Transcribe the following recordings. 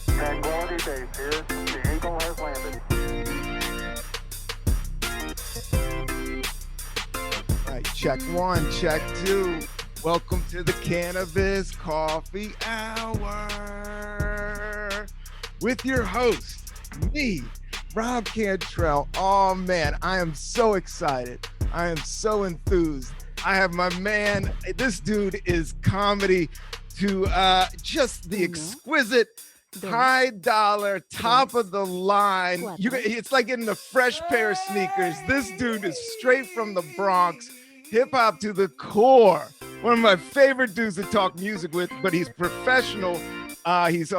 Tranquility Base here. The Eagle has landed. All right, check one, check two. Welcome to the Cannabis Coffee Hour with your host, me, Rob Cantrell. Oh man, I am so excited. I am so enthused. I have my man. This dude is comedy to just the exquisite, high dollar, top of the line. It's like getting a fresh pair of sneakers. This dude is straight from the Bronx, hip hop to the core. One of my favorite dudes to talk music with, but he's professional. He's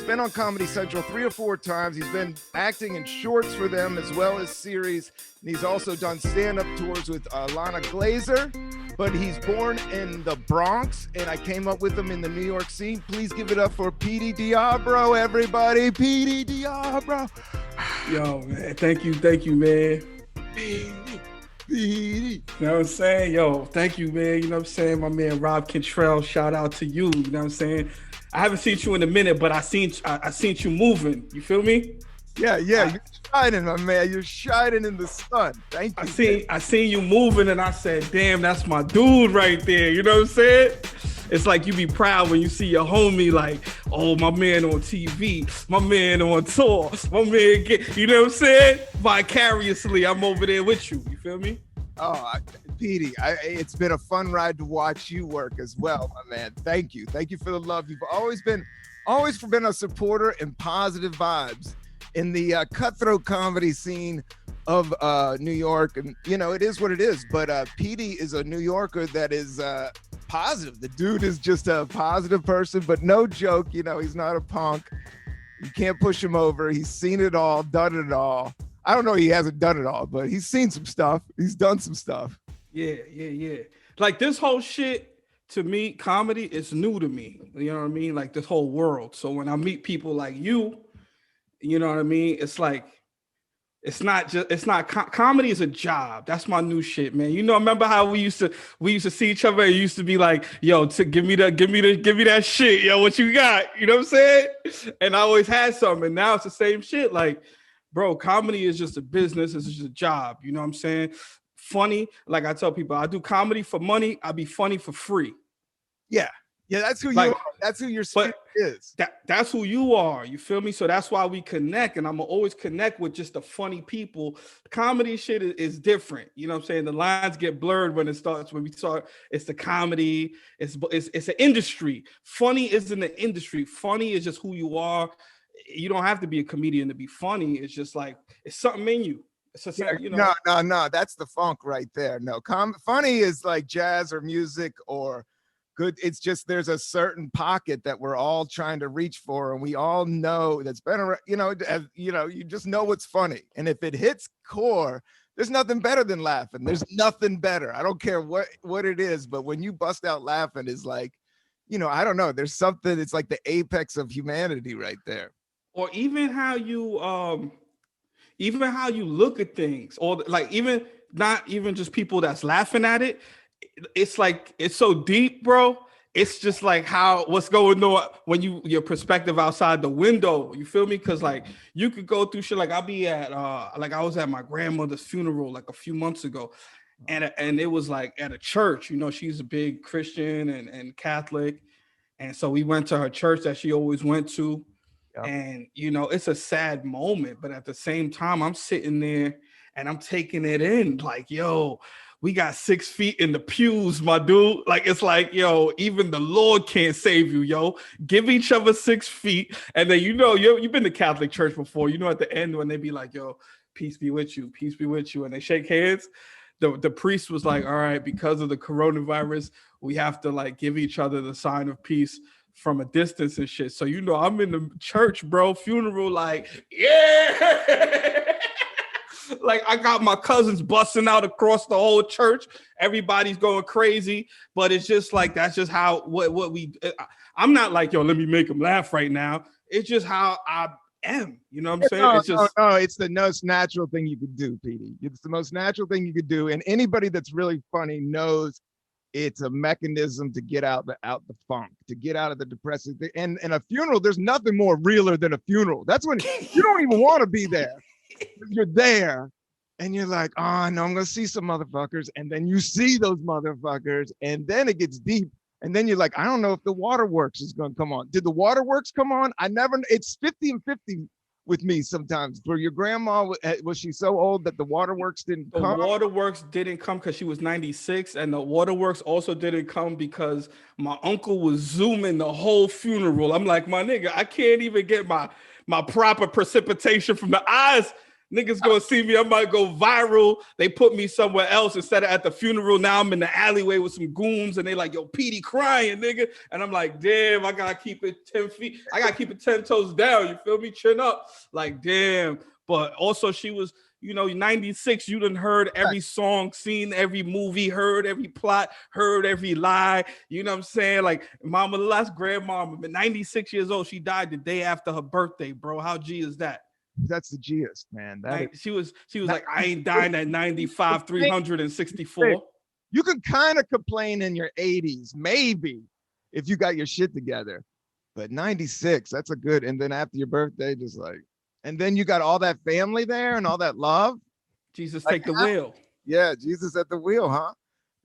been on Comedy Central 3 or 4 times. He's been acting in shorts for them as well as series. And he's also done stand-up tours with Lana Glazer. But he's born in the Bronx, and I came up with him in the New York scene. Please give it up for Petey Deabreu, everybody. Petey Deabreu. Yo, man, thank you, man. Petey. You know what I'm saying? Yo, thank you, man. You know what I'm saying? My man Rob Cantrell, shout out to you. You know what I'm saying? I haven't seen you in a minute, but I seen you moving. You feel me? Yeah, you're shining, my man. You're shining in the sun. Thank you. I seen you moving, and I said, damn, that's my dude right there. You know what I'm saying? It's like you be proud when you see your homie like, oh, my man on TV, my man on tour, my man you know what I'm saying? Vicariously, I'm over there with you. You feel me? Oh, Petey, it's been a fun ride to watch you work as well, my man. Thank you. Thank you for the love. You've always been a supporter and positive vibes in the cutthroat comedy scene of New York. And, you know, it is what it is. But Petey is a New Yorker that is positive. The dude is just a positive person, but no joke. You know, he's not a punk. You can't push him over. He's seen it all, done it all. I don't know, he hasn't done it all, but he's seen some stuff. He's done some stuff. Yeah. Like this whole shit, to me, comedy is new to me. You know what I mean? Like this whole world. So when I meet people like you know what I mean? It's like, comedy is a job. That's my new shit, man. You know, remember how we used to see each other and used to be like, yo, give me that shit. Yo, what you got? You know what I'm saying? And I always had something. And now it's the same shit. Like, bro, comedy is just a business. It's just a job. You know what I'm saying? Funny. Like I tell people, I do comedy for money. I be funny for free. Yeah, that's who you are. That's who your spirit is. That's who you are. You feel me? So that's why we connect, and I'm gonna always connect with just the funny people. Comedy shit is different. You know what I'm saying? The lines get blurred when we start. It's the comedy. It's an industry. Funny isn't an industry. Funny is just who you are. You don't have to be a comedian to be funny. It's just like it's something in you. It's just, you know. No. That's the funk right there. No, funny is like jazz or music or good. It's just there's a certain pocket that we're all trying to reach for, and we all know that's better. You know, you just know what's funny, and if it hits core, there's nothing better than laughing. There's nothing better. I don't care what it is, but when you bust out laughing, is like, you know, I don't know. There's something. It's like the apex of humanity right there. Or even how you look at things, or like even not even just people that's laughing at it. It's like it's so deep, bro. It's just like what's going on when your perspective outside the window. You feel me? Because like you could go through shit. Like I'll be at like I was at my grandmother's funeral like a few months ago, and it was like at a church. You know, she's a big Christian and Catholic, and so we went to her church that she always went to. Yep. And, you know, it's a sad moment, but at the same time, I'm sitting there and I'm taking it in like, yo, we got 6 feet in the pews, my dude. Like, it's like, yo, even the Lord can't save you, yo. Give each other 6 feet. And then, you know, you've been to Catholic church before. You know, at the end when they be like, yo, peace be with you. Peace be with you. And they shake hands. The priest was like, all right, because of the coronavirus, we have to like give each other the sign of peace from a distance and shit. So, you know, I'm in the church, bro, funeral, like, yeah. Like I got my cousins busting out across the whole church. Everybody's going crazy, but it's just like, that's just how, I'm not like, yo, let me make them laugh right now. It's just how I am, you know what I'm saying? It's the most natural thing you could do, Petey. It's the most natural thing you could do. And anybody that's really funny knows it's a mechanism to get out the funk, to get out of the depressive thing. And a funeral, there's nothing more realer than a funeral. That's when you don't even want to be there. You're there and you're like, oh no, I'm gonna see some motherfuckers. And then you see those motherfuckers, and then it gets deep. And then you're like, I don't know if the waterworks is gonna come on. Did the waterworks come on? I never, it's 50 and 50 with me sometimes. For your grandma, was she so old that the waterworks didn't come? The waterworks didn't come because she was 96, and the waterworks also didn't come because my uncle was zooming the whole funeral. I'm like, my nigga, I can't even get my proper precipitation from the eyes. Niggas gonna see me, I might go viral. They put me somewhere else instead of at the funeral. Now I'm in the alleyway with some goons, and they like, yo, Petey crying, nigga. And I'm like, damn, I gotta keep it 10 feet. I gotta keep it 10 toes down. You feel me? Chin up. Like, damn. But also she was, 96. You done heard every song, seen every movie, heard every plot, heard every lie. You know what I'm saying? Like, mama, the last grandmama, 96 years old. She died the day after her birthday, bro. How G is that? That's the Gist, man. She was like, I ain't dying at 95, 364. You could kind of complain in your 80s, maybe, if you got your shit together. But 96, that's a good. And then after your birthday, just like, and then you got all that family there and all that love. Jesus, take the wheel. Yeah, Jesus at the wheel, huh?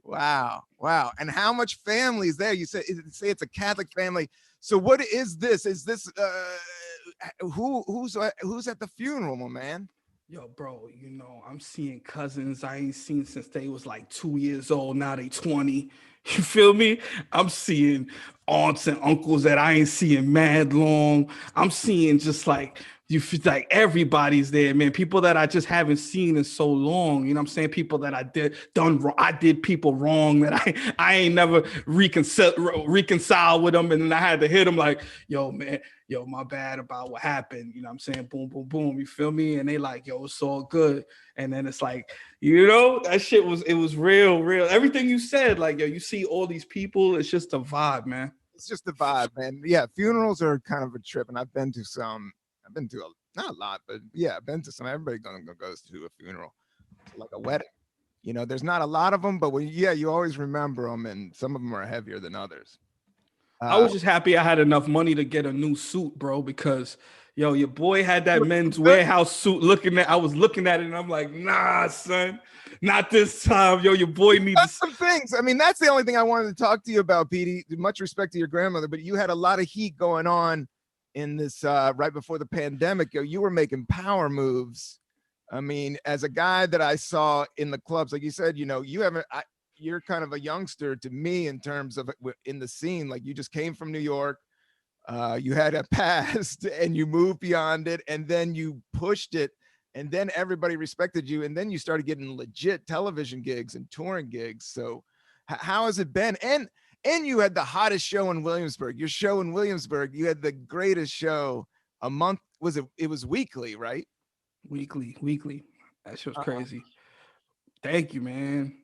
Wow. And how much family is there? You say it's a Catholic family. So what is this? Is this who's at the funeral, my man? Yo, bro, I'm seeing cousins I ain't seen since they was like 2 years old. Now they 20. You feel me? I'm seeing aunts and uncles that I ain't seeing mad long. I'm seeing just like, you feel like everybody's there, man. People that I just haven't seen in so long. You know what I'm saying? People that I did people wrong that I ain't never reconcile with them. And then I had to hit them like, yo, man, my bad about what happened. You know what I'm saying? Boom, boom, boom. You feel me? And they like, yo, it's all good. And then it's like, that shit was real. Everything you said, like, yo, you see all these people. It's just a vibe, man. It's just a vibe, man. Yeah, funerals are kind of a trip. And I've been to not a lot, but yeah, I've been to some. Everybody goes to a funeral, it's like a wedding. There's not a lot of them, but you always remember them, and some of them are heavier than others. I was just happy I had enough money to get a new suit, bro, because your boy had that Men's Warehouse suit I was looking at it and I'm like, nah, son, not this time. Your boy needs some things. I mean, that's the only thing I wanted to talk to you about, Petey. Much respect to your grandmother, but you had a lot of heat going on in this right before the pandemic. You were making power moves. I mean, as a guy that I saw in the clubs, like you said, you're kind of a youngster to me in terms of in the scene. Like, you just came from New York, you had a past and you moved beyond it, and then you pushed it, and then everybody respected you, and then you started getting legit television gigs and touring gigs. So how has it been? And you had the hottest show in Williamsburg. Your show in Williamsburg, you had the greatest show a month. It was weekly, right? Weekly. That shit was crazy. Thank you, man.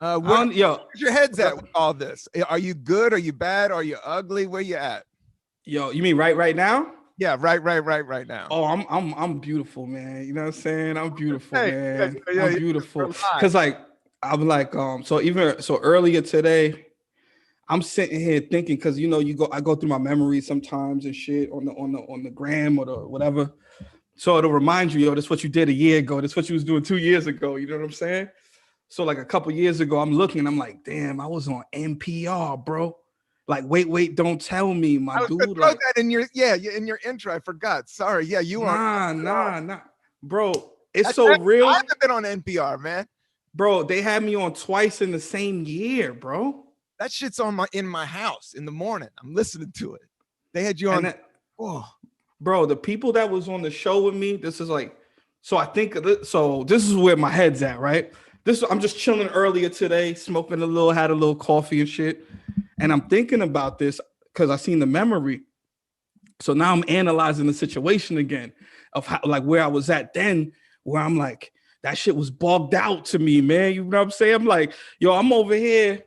Where's your head's at with all this? Are you good? Are you bad? Are you ugly? Where you at? Yo, you mean right now? Yeah, right now. Oh, I'm beautiful, man. You know what I'm saying? I'm beautiful, man. Yeah, I'm beautiful. Cause I'm like, so earlier today, I'm sitting here thinking, cause I go through my memories sometimes and shit on the gram or the whatever. So it'll remind you, this is what you did a year ago. This is what you was doing 2 years ago. You know what I'm saying? So like a couple years ago, I'm looking, I'm like, damn, I was on NPR, bro. Like, wait, don't tell me, my dude. Throw that in your intro. I forgot. Sorry. Yeah, you are. Nah. Bro, it's so real. I haven't been on NPR, man. Bro, they had me on twice in the same year, bro. That shit's in my house in the morning. I'm listening to it. They had you on. Bro, the people that was on the show with me, this is like, so I think, so this is where my head's at, right? I'm just chilling earlier today, smoking had a little coffee and shit. And I'm thinking about this because I seen the memory. So now I'm analyzing the situation again of how, like, where I was at then, where I'm like, that shit was bogged out to me, man. You know what I'm saying? I'm like, yo, I'm over here.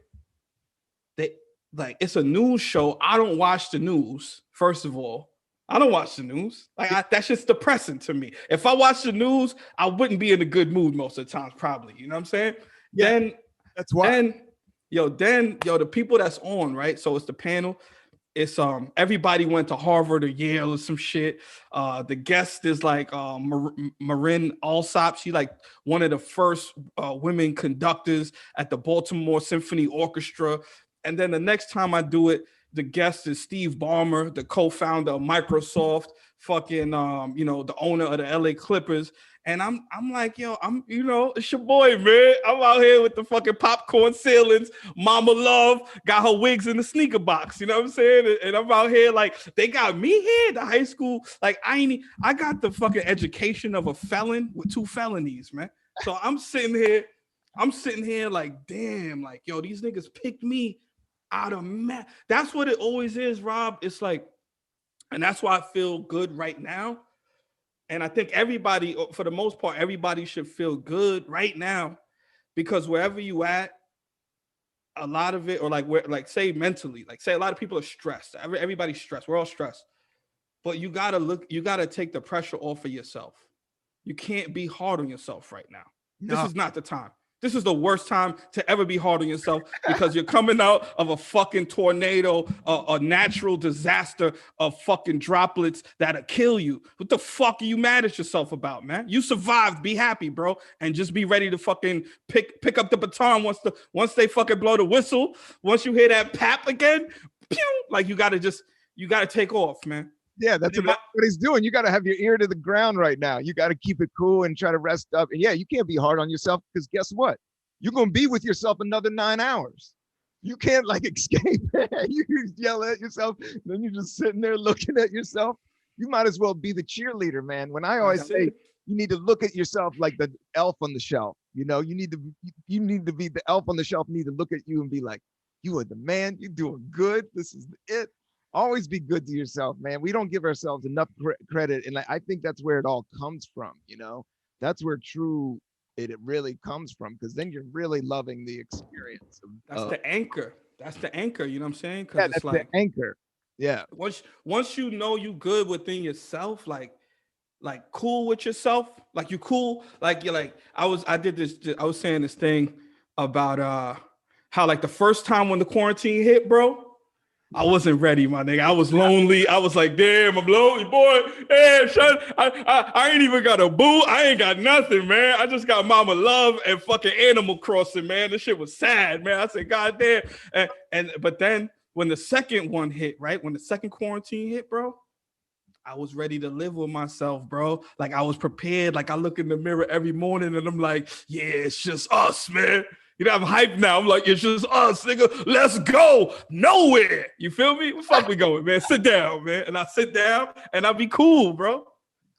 Like, it's a news show. I don't watch the news, first of all. I don't watch the news. Like, that shit's depressing to me. If I watch the news, I wouldn't be in a good mood most of the times, probably. You know what I'm saying? Yeah, that's why. the people that's on, right? So it's the panel. It's everybody went to Harvard or Yale or some shit. The guest is like Marin Alsop. She like one of the first women conductors at the Baltimore Symphony Orchestra. And then the next time I do it, the guest is Steve Ballmer, the co-founder of Microsoft, fucking the owner of the LA Clippers. And I'm like, yo, it's your boy, man. I'm out here with the fucking popcorn ceilings. Mama Love got her wigs in the sneaker box. You know what I'm saying? And I'm out here like they got me here at the high school. Like I got the fucking education of a felon with 2 felonies, man. So I'm sitting here like, damn, like, yo, these niggas picked me out of man. That's what it always is, Rob. It's like, and that's why I feel good right now. And I think everybody, for the most part, everybody should feel good right now, because wherever you at, a lot of it, or like say mentally, like say a lot of people are stressed. Everybody's stressed. We're all stressed. But you gotta take the pressure off of yourself. You can't be hard on yourself right now. No. This is not the time. This is the worst time to ever be hard on yourself, because you're coming out of a fucking tornado, a natural disaster of fucking droplets that'll kill you. What the fuck are you mad at yourself about, man? You survived. Be happy, bro, and just be ready to fucking pick up the baton once they fucking blow the whistle. Once you hear that pap again, pew, like you gotta take off, man. Yeah, that's about what he's doing. You got to have your ear to the ground right now. You got to keep it cool and try to rest up. And yeah, you can't be hard on yourself, because guess what? You're going to be with yourself another 9 hours. You can't like escape. You yell at yourself, then you're just sitting there looking at yourself. You might as well be the cheerleader, man. When I always say you need to look at yourself like the elf on the shelf. You need to be the elf on the shelf. You need to look at you and be like, you are the man. You're doing good. This is it. Always be good to yourself, man. We don't give ourselves enough credit. And I think that's where it all comes from, That's where it really comes from, because then you're really loving the experience. That's the anchor. That's the anchor, you know what I'm saying? Yeah, that's like the anchor. Yeah. Once you know you good within yourself, like cool with yourself, like you cool, like you're like, I was saying this thing about how like the first time when the quarantine hit, bro, I wasn't ready, my nigga. I was lonely. I was like, damn, I'm lonely, boy. Hey, I ain't even got a boo. I ain't got nothing, man. I just got Mama Love and fucking Animal Crossing, man. This shit was sad, man. I said, God damn. But then when the second one hit, right? When the second quarantine hit, bro, I was ready to live with myself, bro. Like I was prepared. Like I look in the mirror every morning and I'm like, yeah, it's just us, man. I'm hyped now. I'm like, it's just us, nigga. Let's go nowhere. You feel me? Where the fuck we going, man? Sit down, man. And I sit down and I'll be cool, bro.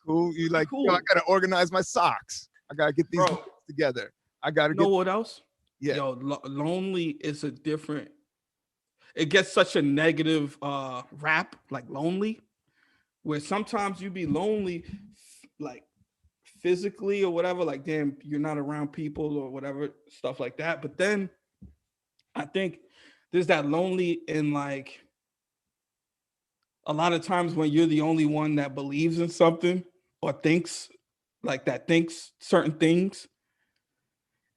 Cool. You like, cool. I gotta organize my socks. I gotta get these together. I gotta know what else? Yeah. Yo, lonely is a different. It gets such a negative rap, like lonely, where sometimes you be lonely, like physically or whatever, like damn, you're not around people or whatever, stuff like that. But then I think there's that lonely in like a lot of times when you're the only one that believes in something or thinks certain things,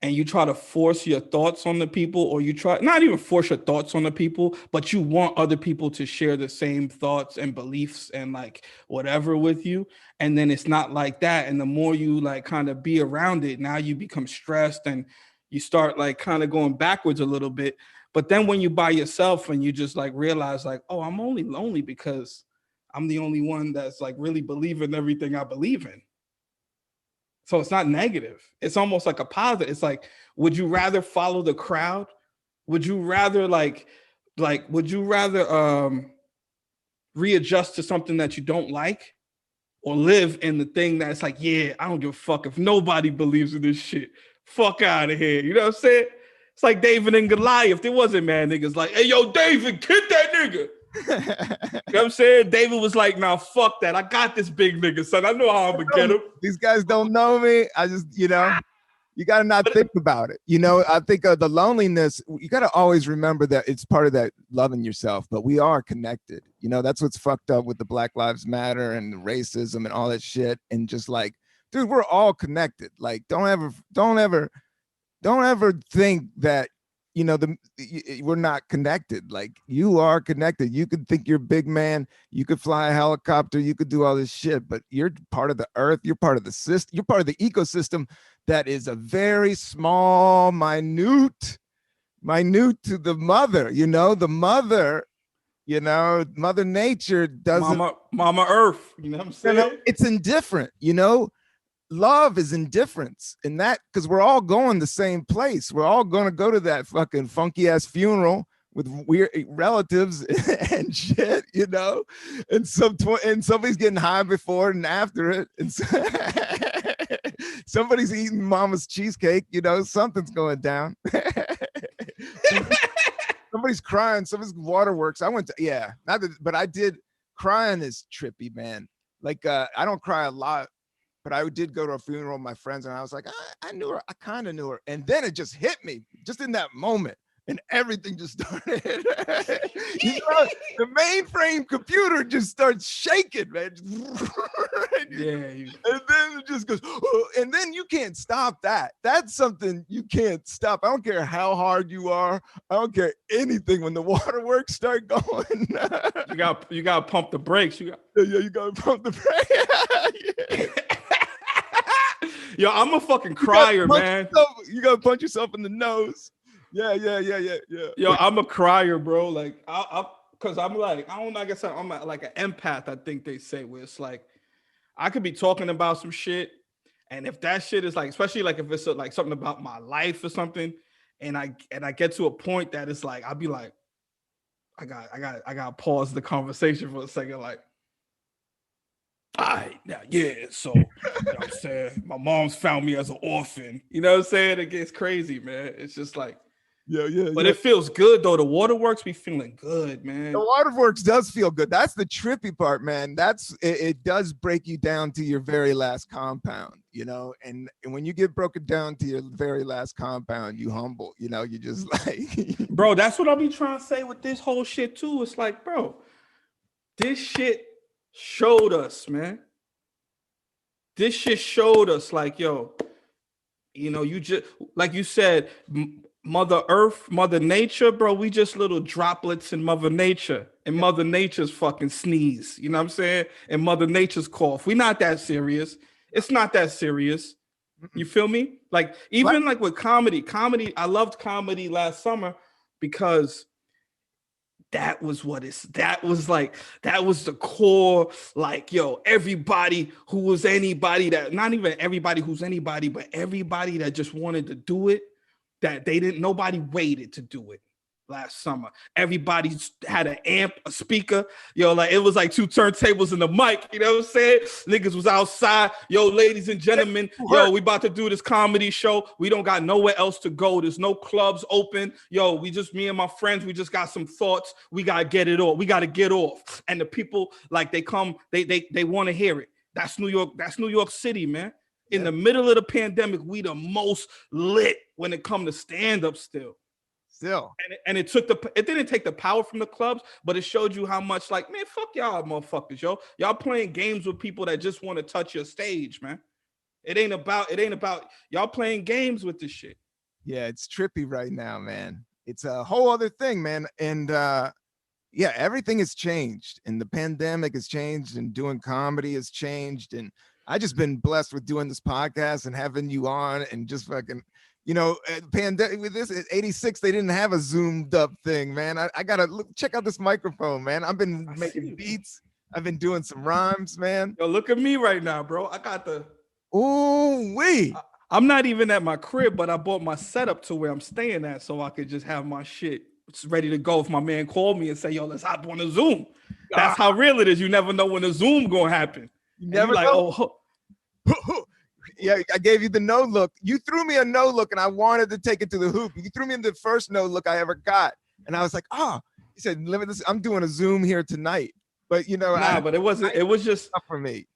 and you try to force your thoughts on the people, or you try not even force your thoughts on the people, but you want other people to share the same thoughts and beliefs and like whatever with you. And then it's not like that. And the more you like kind of be around it, now you become stressed and you start like kind of going backwards a little bit. But then when you by yourself and you just like realize like, oh, I'm only lonely because I'm the only one that's like really believing everything I believe in. So it's not negative. It's almost like a positive. It's like, would you rather follow the crowd? Would you rather would you rather readjust to something that you don't like, or live in the thing that's like, yeah, I don't give a fuck if nobody believes in this shit. Fuck out of here. You know what I'm saying? It's like David and Goliath. There wasn't mad niggas like, hey, yo, David, get that nigga. You know what I'm saying? David was like, nah, fuck that. I got this big nigga, son. I know how I'm gonna get him. These guys don't know me. I just, you got to not think about it. I think of the loneliness. You got to always remember that it's part of that loving yourself, but we are connected. That's what's fucked up with the Black Lives Matter and racism and all that shit. And just like, dude, we're all connected. Like, don't ever think that, you know, we're not connected. Like you are connected. You could think you're big man. You could fly a helicopter. You could do all this shit, but you're part of the earth. You're part of the system. You're part of the ecosystem that is a very small, minute to the mother. You know, the mother. You know, Mother Nature doesn't. Mama Earth. You know what I'm saying? You know, it's indifferent. You know, love is indifference in that, because we're all going the same place. We're all going to go to that fucking funky ass funeral with weird relatives and shit, you know, and somebody's getting high before and after it, and somebody's eating mama's cheesecake, you know, something's going down. Somebody's crying, somebody's waterworks. I went to, yeah, not that, but I did. Crying is trippy, man. Like I don't cry a lot, but I did go to a funeral of my friends, and I was like, I knew her. I kind of knew her. And then it just hit me just in that moment. And everything just started. You know, the mainframe computer just starts shaking, man. Yeah. And then it just goes, and then you can't stop that. That's something you can't stop. I don't care how hard you are. I don't care anything. When the waterworks start going, you got to pump the brakes. You got to pump the brakes. Yo, I'm a fucking crier, man. You got to punch yourself in the nose. Yeah. Yo, I'm a crier, bro. Like, because I'm like, I don't know, I guess I'm like an empath, I think they say, where it's like, I could be talking about some shit, and if that shit is like, especially like if it's like something about my life or something, and I get to a point that it's like, I'll be like, I got to pause the conversation for a second, like, all right, now, yeah, so, you know what I'm saying? My mom's found me as an orphan. You know what I'm saying? It gets crazy, man. It's just like, yeah. But it feels good, though. The waterworks be feeling good, man. The waterworks does feel good. That's the trippy part, man. It does break you down to your very last compound, you know? And when you get broken down to your very last compound, you humble, you know? You just like... Bro, that's what I'll be trying to say with this whole shit, too. It's like, bro, this shit showed us, man. This shit showed us, like, yo, you know, you just, like you said, Mother Earth, Mother Nature, bro, we just little droplets in Mother Nature, and Mother Nature's fucking sneeze, you know what I'm saying? And Mother Nature's cough. We not that serious. It's not that serious. You feel me? Like, even like with comedy, I loved comedy last summer because that was the core, like, yo, everybody who was anybody, that not even everybody who's anybody, but everybody that just wanted to do it, that nobody waited to do it last summer. Everybody had an amp, a speaker, yo, like it was like 2 turntables and the mic, you know what I'm saying? Niggas was outside, yo, ladies and gentlemen, yo, we about to do this comedy show. We don't got nowhere else to go. There's no clubs open. Yo, me and my friends, we just got some thoughts. We got to get it off. We got to get off. And the people, like, they come, they want to hear it. That's New York. That's New York City, man. In the middle of the pandemic, we the most lit when it come to stand-up still. And it didn't take the power from the clubs, but it showed you how much, like, man, fuck y'all motherfuckers, yo. Y'all playing games with people that just want to touch your stage, man. It ain't about y'all playing games with this shit. Yeah, it's trippy right now, man. It's a whole other thing, man. And yeah, everything has changed, and the pandemic has changed, and doing comedy has changed, and I just been blessed with doing this podcast and having you on, and just fucking, you know, pandemic with this at 86, they didn't have a zoomed up thing, man. I gotta check out this microphone, man. I've been making beats. I've been doing some rhymes, man. Yo, look at me right now, bro. I got the. Ooh wee. I'm not even at my crib, but I bought my setup to where I'm staying at, so I could just have my shit ready to go. If my man called me and say, "Yo, let's hop on a Zoom," that's how real it is. You never know when a Zoom gonna happen. You never like, know. Oh. Yeah, I gave you the no look. You threw me a no look, and I wanted to take it to the hoop. You threw me in the first no look I ever got, and I was like, "Oh," he said, "This, I'm doing a Zoom here tonight." But you know, but it wasn't. It was just for me.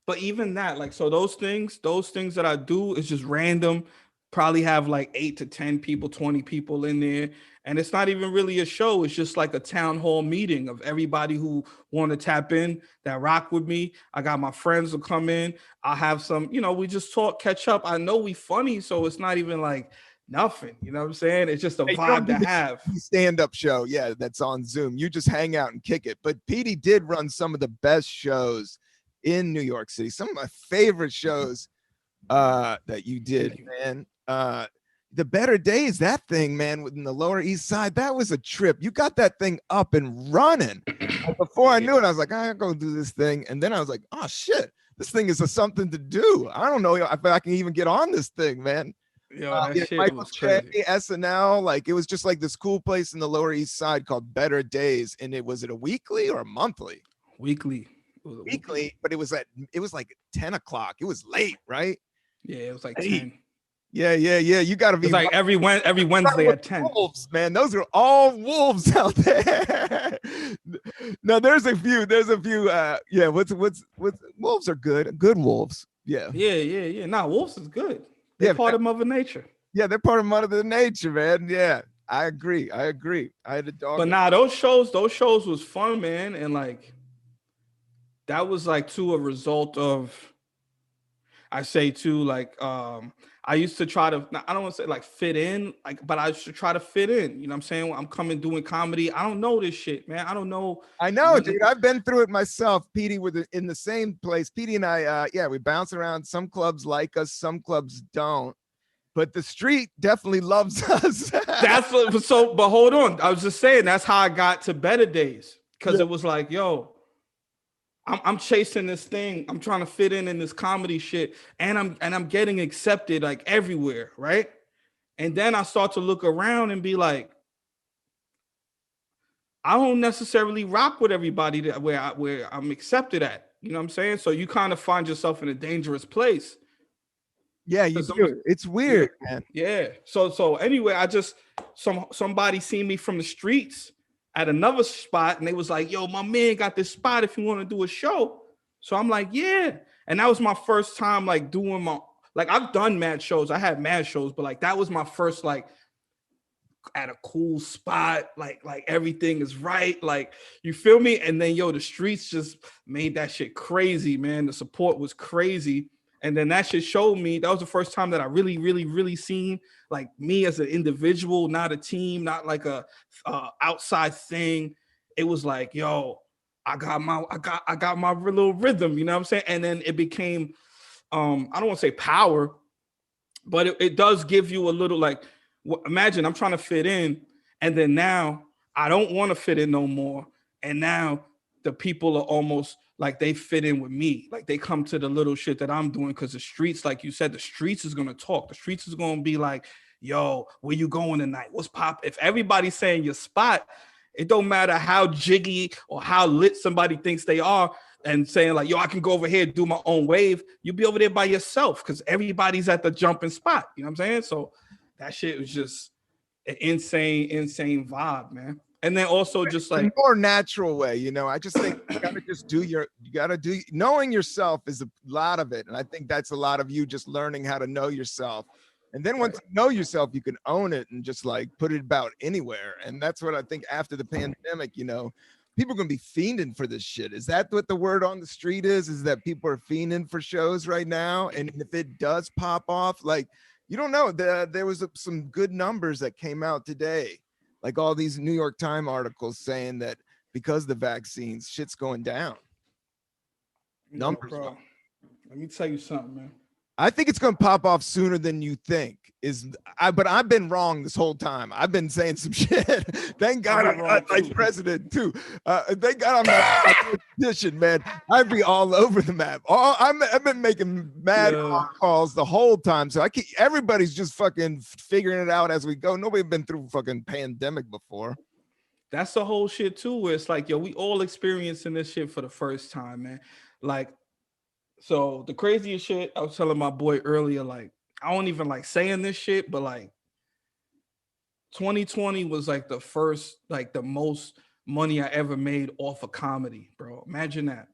But even that, like, so those things that I do is just random. Probably have like 8 to 10 people, 20 people in there, and it's not even really a show. It's just like a town hall meeting of everybody who want to tap in, that rock with me. I got my friends who come in. I have some, you know, we just talk, catch up. I know we funny, so it's not even like nothing. You know what I'm saying? It's just a Hey, you don't vibe to do have. the stand-up show, yeah, that's on Zoom. You just hang out and kick it. But Petey did run some of the best shows in New York City. Some of my favorite shows that you did, man. The Better Days, that thing, man, within the Lower East Side, that was a trip. You got that thing up and running. And before I knew it, I was like, I gotta go do this thing. And then I was like, oh shit, this thing is something to do. I don't know if I can even get on this thing, man. Yo, that shit Michael was Che, crazy. SNL, like it was just like this cool place in the Lower East Side called Better Days. And it was it a weekly or a monthly? Weekly. Weekly, but it was like 10 o'clock. It was late, right? Yeah, it was like 10. 10. Yeah. You got to be It's like every Wednesday at 10. Wolves, man. Those are all wolves out there. No, there's a few. Yeah, what's wolves are good. Good wolves. Yeah. Yeah. Nah, wolves is good. They're part of Mother Nature. Yeah, they're part of Mother Nature, man. Yeah, I agree. I had a dog. But nah, those shows was fun, man. And like that was like a result of I say too, like I used to try to, I don't want to say like fit in, like, but I used to try to fit in. You know what I'm saying? When I'm coming doing comedy, I don't know this shit, man. I don't know. I know, dude. I've been through it myself. Petey in the same place. Petey and I, we bounce around. Some clubs like us, some clubs don't. But the street definitely loves us. But hold on. I was just saying that's how I got to Better Days. Because it was like, yo, I'm chasing this thing. I'm trying to fit in this comedy shit, and I'm getting accepted like everywhere, right? And then I start to look around and be like, I don't necessarily rock with everybody where I'm accepted at. You know what I'm saying? So you kind of find yourself in a dangerous place. Yeah, you do. It's weird, man. Yeah. So anyway, I just somebody seen me from the streets at another spot, and they was like, yo, my man got this spot if you want to do a show. So I'm like, yeah. And that was my first time like doing like I've done mad shows. I had mad shows, but like that was my first like at a cool spot, like everything is right, like you feel me? And then the streets just made that shit crazy, man. The support was crazy. And then that shit showed me, that was the first time that I really seen like me as an individual, not a team, not like a outside thing. It was like, yo, I got my little rhythm, you know what I'm saying? And then it became, I don't want to say power, but it does give you a little like, imagine I'm trying to fit in, and then now I don't want to fit in no more. And now the people are almost like they fit in with me. Like they come to the little shit that I'm doing because the streets, like you said, the streets is going to talk. The streets is going to be like, yo, where you going tonight? What's pop? If everybody's saying your spot, it don't matter how jiggy or how lit somebody thinks they are and saying like, yo, I can go over here and do my own wave. You'll be over there by yourself because everybody's at the jumping spot. You know what I'm saying? So that shit was just an insane vibe, man. And then also just like a more natural way, you know. I just think you gotta do knowing yourself is a lot of it. And I think that's a lot of you just learning how to know yourself. And then once you know yourself, you can own it and just like put it about anywhere. And that's what I think after the pandemic, you know, people are gonna be fiending for this shit. Is that what the word on the street is? Is that people are fiending for shows right now? And if it does pop off, like, you don't know, there was some good numbers that came out today. Like all these New York Times articles saying that because of the vaccines, shit's going down. Numbers. Bro, let me tell you something, man. I think it's going to pop off sooner than you think. But I've been wrong this whole time. I've been saying some shit. Thank God I'm not like president too. Thank God I'm not politician, man. I'd be all over the map. I've been making mad calls the whole time. So everybody's just fucking figuring it out as we go. Nobody's been through fucking pandemic before. That's the whole shit too, where it's like, yo, we all experiencing this shit for the first time, man. Like, so the craziest shit, I was telling my boy earlier, like, I don't even like saying this shit, but like 2020 was like the first, like the most money I ever made off of comedy, bro. Imagine that.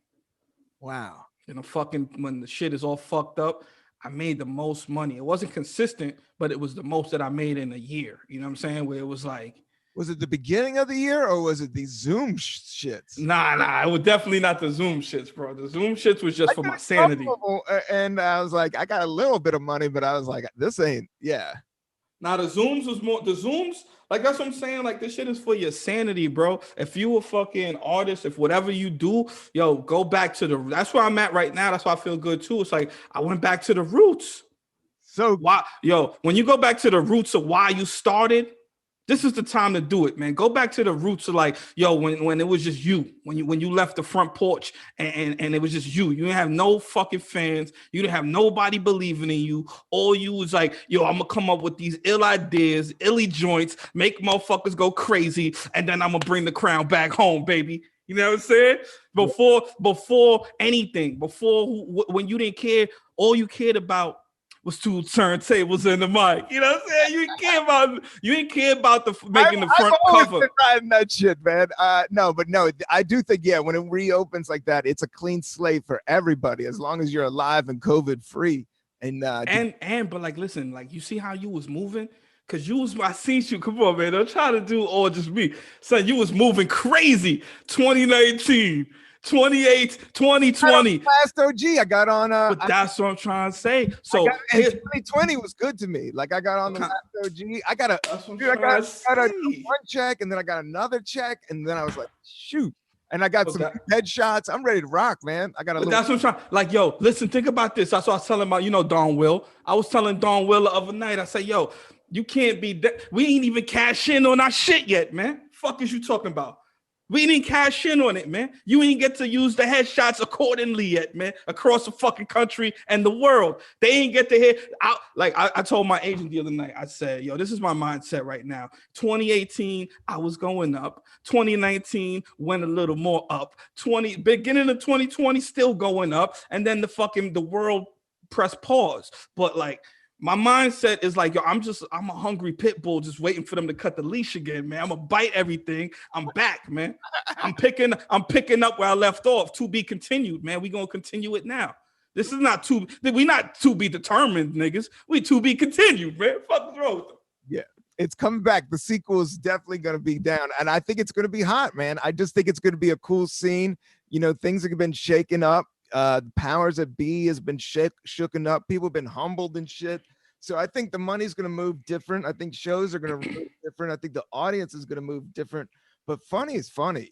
Wow. You know, when the shit is all fucked up, I made the most money. It wasn't consistent, but it was the most that I made in a year. You know what I'm saying? Where it was like, was it the beginning of the year or was it these Zoom shits? Nah, it was definitely not the Zoom shits, bro. The Zoom shits was just for my sanity. And I was like, I got a little bit of money, but I was like, this ain't, yeah. Now the Zooms was more the Zooms, like that's what I'm saying. Like this shit is for your sanity, bro. If you a fucking artist, if whatever you do, yo, go back to the that's where I'm at right now. That's why I feel good too. It's like I went back to the roots. So Why, yo, when you go back to the roots of why you started, this is the time to do it, man. Go back to the roots of like, yo, when it was just you, when you left the front porch and it was just you. You didn't have no fucking fans. You didn't have nobody believing in you. All you was like, yo, I'm gonna come up with these ill ideas, illy joints, make motherfuckers go crazy, and then I'm gonna bring the crown back home, baby. You know what I'm saying? Before anything, when you didn't care, all you cared about was two turntables in the mic. You know what I'm saying? You didn't care about the making the front I've cover. been riding that shit, man. No, I do think, yeah, when it reopens like that, it's a clean slate for everybody as long as you're alive and COVID free. But like, listen, like you see how you was moving? Cause I seen you. Come on, man. Don't try to do all just me. Son, you was moving crazy. 2019. 2020. Last OG, I got on. But that's what I'm trying to say. So 2020 was good to me. Like I got on the last OG. I got a one check, and then I got another check, and then I was like, shoot. And I got some headshots. I'm ready to rock, man. I got a. That's what I'm trying. Like, yo, listen, think about this. That's what I was telling about. Don Will. I was telling Don Will the other night. I say, yo, you can't be. We ain't even cash in on our shit yet, man. Fuck is you talking about? We didn't cash in on it, man. You ain't get to use the headshots accordingly yet, man, across the fucking country and the world. They ain't get to hear. I told my agent the other night, I said, yo, this is my mindset right now. 2018, I was going up. 2019 went a little more up. Beginning of 2020, still going up. And then the world pressed pause. But like, my mindset is like, yo, I'm a hungry pit bull just waiting for them to cut the leash again, man. I'm gonna bite everything. I'm back, man. I'm picking up where I left off. To be continued, man. We gonna continue it now. This is not we not to be determined, niggas. We to be continued, man. Fuck the road. Yeah, it's coming back. The sequel is definitely gonna be down, and I think it's gonna be hot, man. I just think it's gonna be a cool scene. Things have been shaken up. The powers that be has been shooken up. People have been humbled and shit. So I think the money's going to move different. I think shows are going to move different. I think the audience is going to move different. But funny is funny,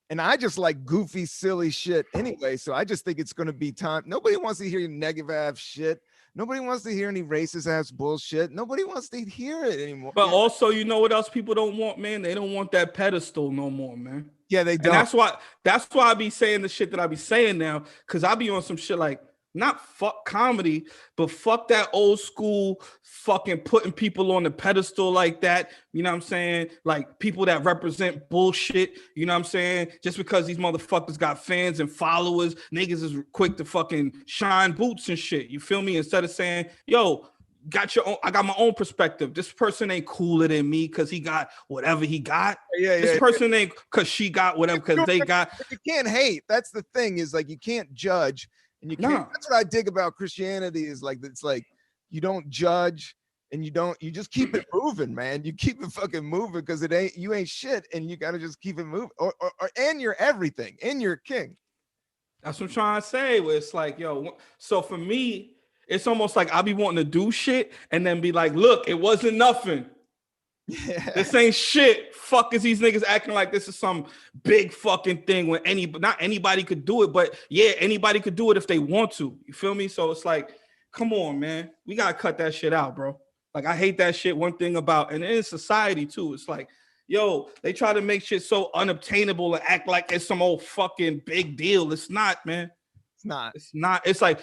And I just like goofy, silly shit anyway. So I just think it's going to be time. Nobody wants to hear negative ass shit. Nobody wants to hear any racist ass bullshit. Nobody wants to hear it anymore. But also, you know what else people don't want, man? They don't want that pedestal no more, man. Yeah, they don't. And that's why I be saying the shit that I be saying now, because I be on some shit like, not fuck comedy, but fuck that old school fucking putting people on the pedestal like that. You know what I'm saying? Like people that represent bullshit. You know what I'm saying? Just because these motherfuckers got fans and followers, niggas is quick to fucking shine boots and shit. You feel me? Instead of saying, yo, I got my own perspective. This person ain't cooler than me because he got whatever he got. This person ain't because she got whatever because they got. You can't hate. That's the thing, is like you can't judge. And you can't. That's what I dig about Christianity, is like it's like you don't judge and you just keep it moving, man. You keep it fucking moving because you ain't shit, and you gotta just keep it moving. And you're everything, and you're king. That's what I'm trying to say. Where it's like, yo, so for me, it's almost like I be wanting to do shit and then be like, look, it wasn't nothing. Yeah. This ain't shit. Fuck is these niggas acting like this is some big fucking thing when not anybody could do it, but yeah, anybody could do it if they want to. You feel me? So it's like, come on, man. We gotta cut that shit out, bro. Like I hate that shit. One thing about, and in society too, it's like, yo, they try to make shit so unobtainable and act like it's some old fucking big deal. It's not, man. It's not. It's not. It's like,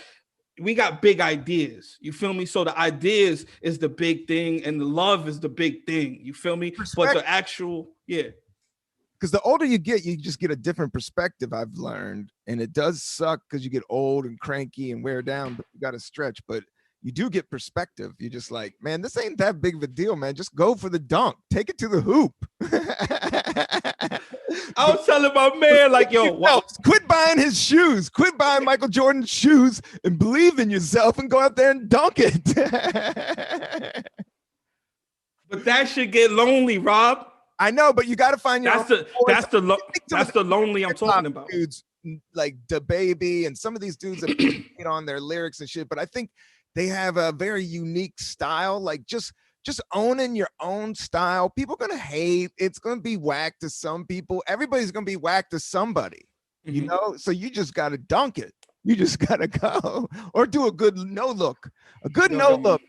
we got big ideas. You feel me? So the ideas is the big thing and the love is the big thing. You feel me? But the actual, yeah. Because the older you get, you just get a different perspective, I've learned. And it does suck because you get old and cranky and wear down, but you got to stretch. But you do get perspective. You're just like, man, this ain't that big of a deal, man. Just go for the dunk. Take it to the hoop. I was telling my man, like, yo, quit buying his shoes. Quit buying Michael Jordan's shoes and believe in yourself and go out there and dunk it. But that should get lonely, Rob. I know, but you got to find your that's the lonely I'm talking about. Dudes like DaBaby and some of these dudes that on their lyrics and shit, but I think they have a very unique style. Like just just owning your own style. People are gonna hate. It's gonna be whack to some people. Everybody's gonna be whack to somebody, you know. So you just gotta dunk it. You just gotta go or do a good no look. A good no look.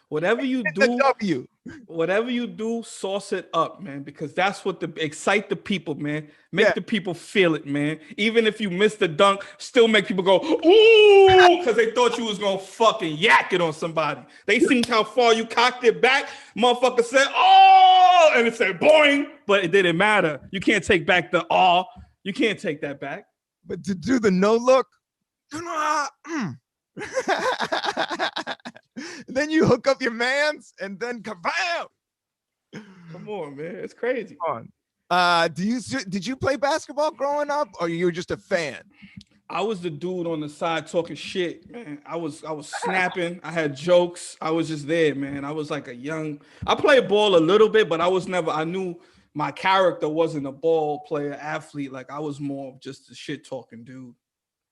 Whatever you Get the do, W. whatever you do, sauce it up, man, because that's what excite the people, man. Make the people feel it, man. Even if you miss the dunk, still make people go, ooh, because they thought you was gonna fucking yak it on somebody. They seen how far you cocked it back. Motherfucker said, oh, and it said boing, but it didn't matter. You can't take back the aw. You can't take that back. But to do the no look, then you hook up your mans and then kabam. Come on, man. It's crazy. Come on. Did you play basketball growing up, or you were just a fan? I was the dude on the side talking shit, man. I was snapping. I had jokes. I was just there, man. I was like I played ball a little bit, but I knew my character wasn't a ball player athlete. Like I was more of just a shit talking dude.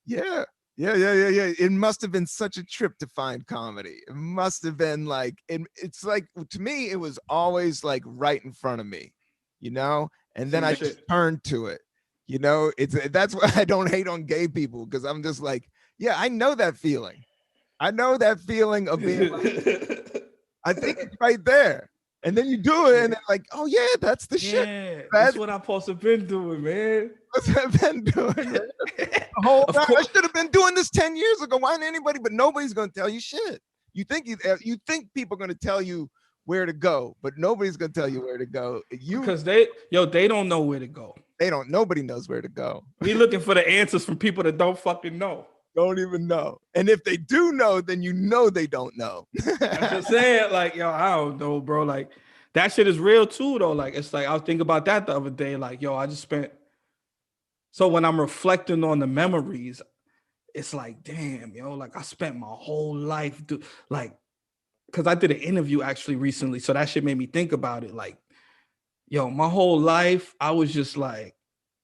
Yeah. It must have been such a trip to find comedy. It must have been like, it's like, to me, it was always like right in front of me, you know? And then I just turned to it, you know? That's why I don't hate on gay people, because I'm just like, yeah, I know that feeling. I know that feeling of being like, I think it's right there. And then you do it, and it's like, oh yeah, that's the shit. That's what I'm supposed to have been doing, man. That's what I've been doing. Man. I should have been doing this 10 years ago. Why didn't anybody? But nobody's gonna tell you shit. You think people are gonna tell you where to go, but nobody's gonna tell you where to go. Because they don't know where to go. Nobody knows where to go. We looking for the answers from people that don't fucking know. Don't even know. And if they do know, then you know they don't know. I'm just saying, like, yo, I don't know, bro. Like, that shit is real too, though. Like, it's like I was thinking about that the other day. Like, yo, I just spent. So when I'm reflecting on the memories, it's like, damn, yo, like I spent my whole life, because I did an interview actually recently. So that shit made me think about it. Like, yo, my whole life, I was just like,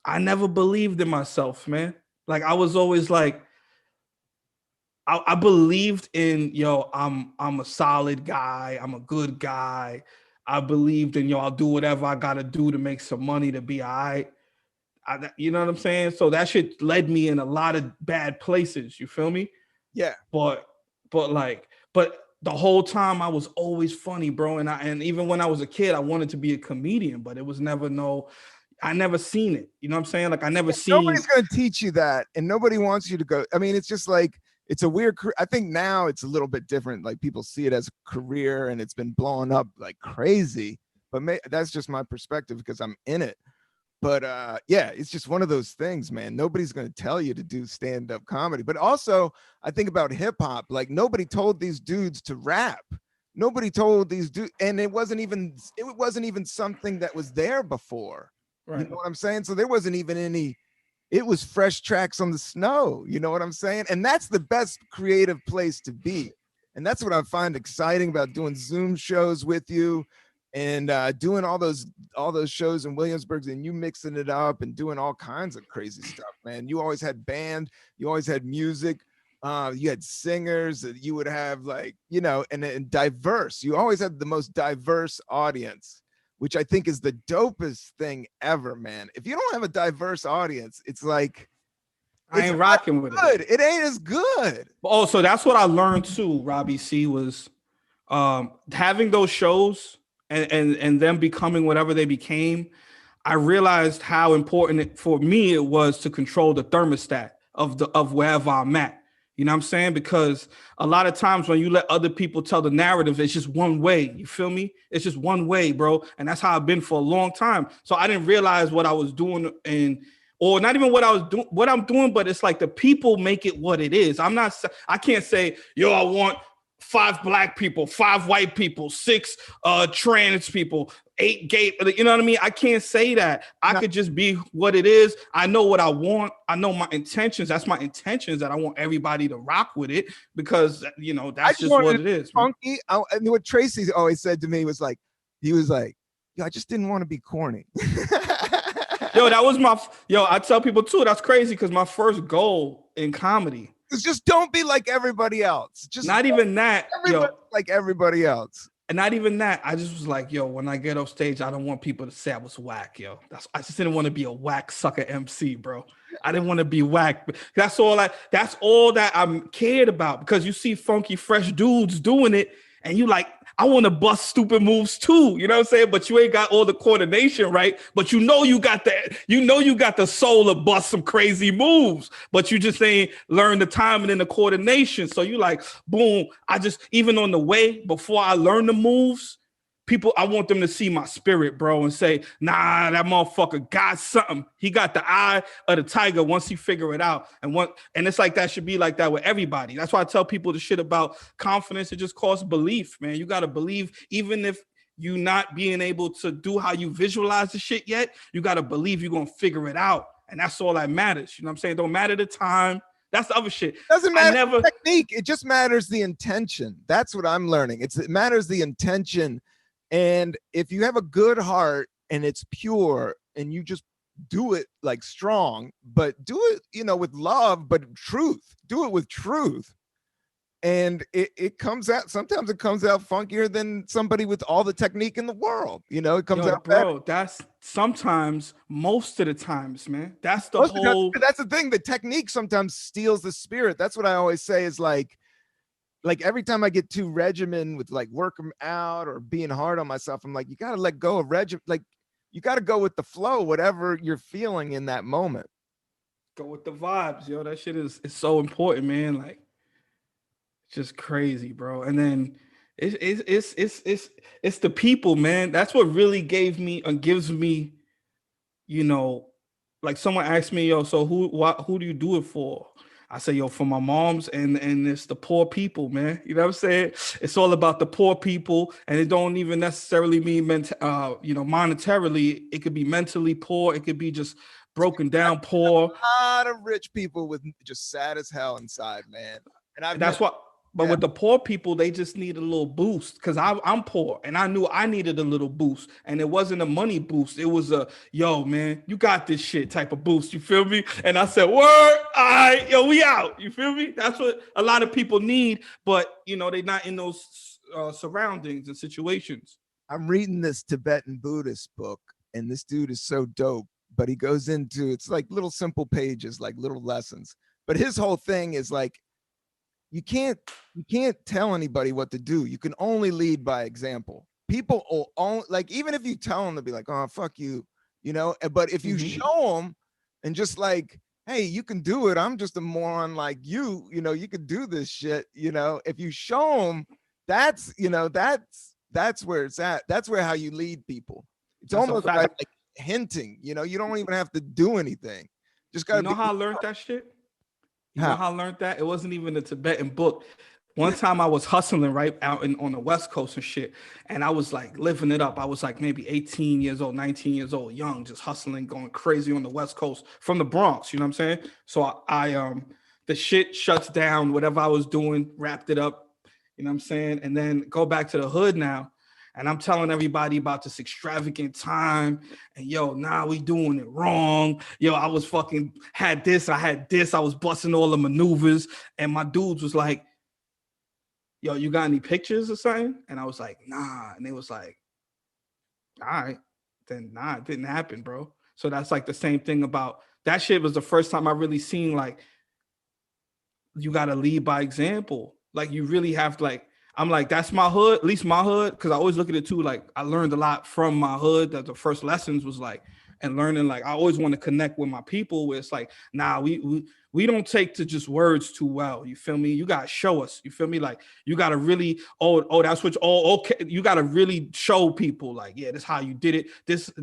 I never believed in myself, man. Like, I was always like, I believed in, yo, I'm a solid guy. I'm a good guy. I believed in, yo, I'll do whatever I got to do to make some money to be all right. You know what I'm saying? So that shit led me in a lot of bad places. You feel me? Yeah. But the whole time I was always funny, bro. And even when I was a kid, I wanted to be a comedian, but it was I never seen it. You know what I'm saying? Like I never seen. Nobody's going to teach you that. And nobody wants you to go. I mean, it's just like, it's a weird, I think now it's a little bit different. Like people see it as a career and it's been blowing up like crazy, but that's just my perspective because I'm in it. But yeah, it's just one of those things, man. Nobody's going to tell you to do stand-up comedy. But also I think about hip hop, like nobody told these dudes to rap. Nobody told these dudes, and it wasn't even something that was there before. Right. You know what I'm saying? So there wasn't even any. It was fresh tracks on the snow. You know what I'm saying? And that's the best creative place to be. And that's what I find exciting about doing Zoom shows with you and doing all those shows in Williamsburg and you mixing it up and doing all kinds of crazy stuff, man. You always had band, you always had music, you had singers that you would have like, you know, and diverse. You always had the most diverse audience, which I think is the dopest thing ever, man. If you don't have a diverse audience, it's like, I ain't rocking with it. It ain't as good. Oh, so that's what I learned too, Robbie C, was having those shows and them becoming whatever they became. I realized how important for me it was to control the thermostat of wherever I'm at. You know what I'm saying? Because a lot of times when you let other people tell the narrative, it's just one way. You feel me? It's just one way, bro. And that's how I've been for a long time. So I didn't realize what I was doing or not even what I'm doing, but it's like the people make it what it is. I can't say, yo, I want 5 black people, 5 white people, 6 trans people, 8 gay, you know what I mean? I can't say that. I could just be what it is. I know what I want. I know my intentions. That's my intentions, that I want everybody to rock with it because, you know, that's just what it is. Funky. And what Tracy always said to me was like, yo, I just didn't want to be corny. Yo, that was I tell people too, that's crazy because my first goal in comedy is just don't be like everybody else. Just not even that. Like everybody else. And not even that. I just was like, yo, when I get off stage, I don't want people to say I was whack, yo. I just didn't want to be a whack sucker MC, bro. I didn't want to be whack. That's all that I'm cared about, because you see funky, fresh dudes doing it, and you like, I want to bust stupid moves too. You know what I'm saying? But you ain't got all the coordination right. But you got the soul to bust some crazy moves. But you just ain't learn the timing and the coordination. So you like, boom. Even on the way, before I learn the moves, I want them to see my spirit, bro, and say, nah, that motherfucker got something. He got the eye of the tiger once he figure it out. And it's like that should be like that with everybody. That's why I tell people the shit about confidence. It just costs belief, man. You got to believe, even if you not being able to do how you visualize the shit yet, you got to believe you're going to figure it out. And that's all that matters. You know what I'm saying? Don't matter the time. That's the other shit. Doesn't matter the technique. It just matters the intention. That's what I'm learning. It matters the intention. And if you have a good heart and it's pure and you just do it like strong, but do it, with love, but truth, do it with truth. And it comes out, sometimes it comes out funkier than somebody with all the technique in the world. It comes out bro, better. That's sometimes, most of the times, man. That's that's the thing. The technique sometimes steals the spirit. That's what I always say is like every time I get too regimen with like working out or being hard on myself, I'm like, you got to let go of regimen. Like you got to go with the flow, whatever you're feeling in that moment. Go with the vibes, yo. That shit is so important, man. Like, it's just crazy, bro. And then it's the people, man. That's what really gives me, like someone asked me, yo, so who do you do it for? I say, yo, for my moms and it's the poor people, man. You know what I'm saying? It's all about the poor people, and it don't even necessarily mean monetarily. It could be mentally poor. It could be just broken down poor. A lot of rich people with just sad as hell inside, man. And that's what. But with the poor people, they just need a little boost, because I'm poor and I knew I needed a little boost, and it wasn't a money boost. It was a, yo, man, you got this shit type of boost. You feel me? And I said, word, all right, yo, we out. You feel me? That's what a lot of people need, but they're not in those surroundings and situations. I'm reading this Tibetan Buddhist book, and this dude is so dope, but he goes into, it's like little simple pages, like little lessons. But his whole thing is like, you can't tell anybody what to do. You can only lead by example. People will only, like, even if you tell them, they'll be like, oh, fuck you, but if you show them and just like, hey, you can do it. I'm just a moron like you, you can do this shit. If you show them, that's where it's at. That's where how you lead people. It's almost like hinting, you don't even have to do anything. Just gotta how I learned that shit? You know how I learned that? It wasn't even a Tibetan book. One time I was hustling right out on the West Coast and shit, and I was like living it up. I was like maybe 18 years old, 19 years old, young, just hustling, going crazy on the West Coast from the Bronx. You know what I'm saying? So I the shit shuts down, whatever I was doing, wrapped it up. You know what I'm saying? And then go back to the hood now. And I'm telling everybody about this extravagant time. And yo, we doing it wrong. Yo, I was had this. I was busting all the maneuvers. And my dudes was like, yo, you got any pictures or something? And I was like, nah. And they was like, all right. Then it didn't happen, bro. So that's like the same thing about that shit. Was the first time I really seen like, you got to lead by example. Like you really have to I'm like, that's my hood, at least my hood, because I always look at it too. Like I learned a lot from my hood. That the first lessons was like, and learning, like I always want to connect with my people where it's like, we don't take to just words too well. You feel me? You got to show us. You feel me? Like you got to really, that's what, okay. You got to really show people like, yeah, this is how you did it. This,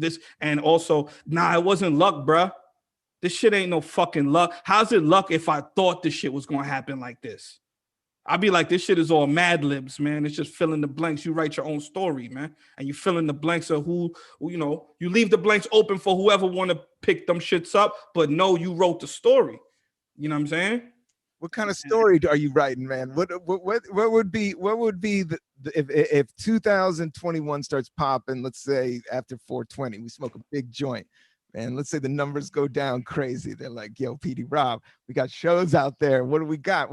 and also, it wasn't luck, bruh. This shit ain't no fucking luck. How's it luck if I thought this shit was going to happen like this? I'd be like, this shit is all Mad Libs, man. It's just fill in the blanks. You write your own story, man. And you fill in the blanks of who, you leave the blanks open for whoever want to pick them shits up. But no, you wrote the story. You know what I'm saying? What kind of story are you writing, man? What would be if 2021 starts popping, let's say after 420, we smoke a big joint. Man, let's say the numbers go down crazy. They're like, yo, Petey Rob, we got shows out there. What do we got?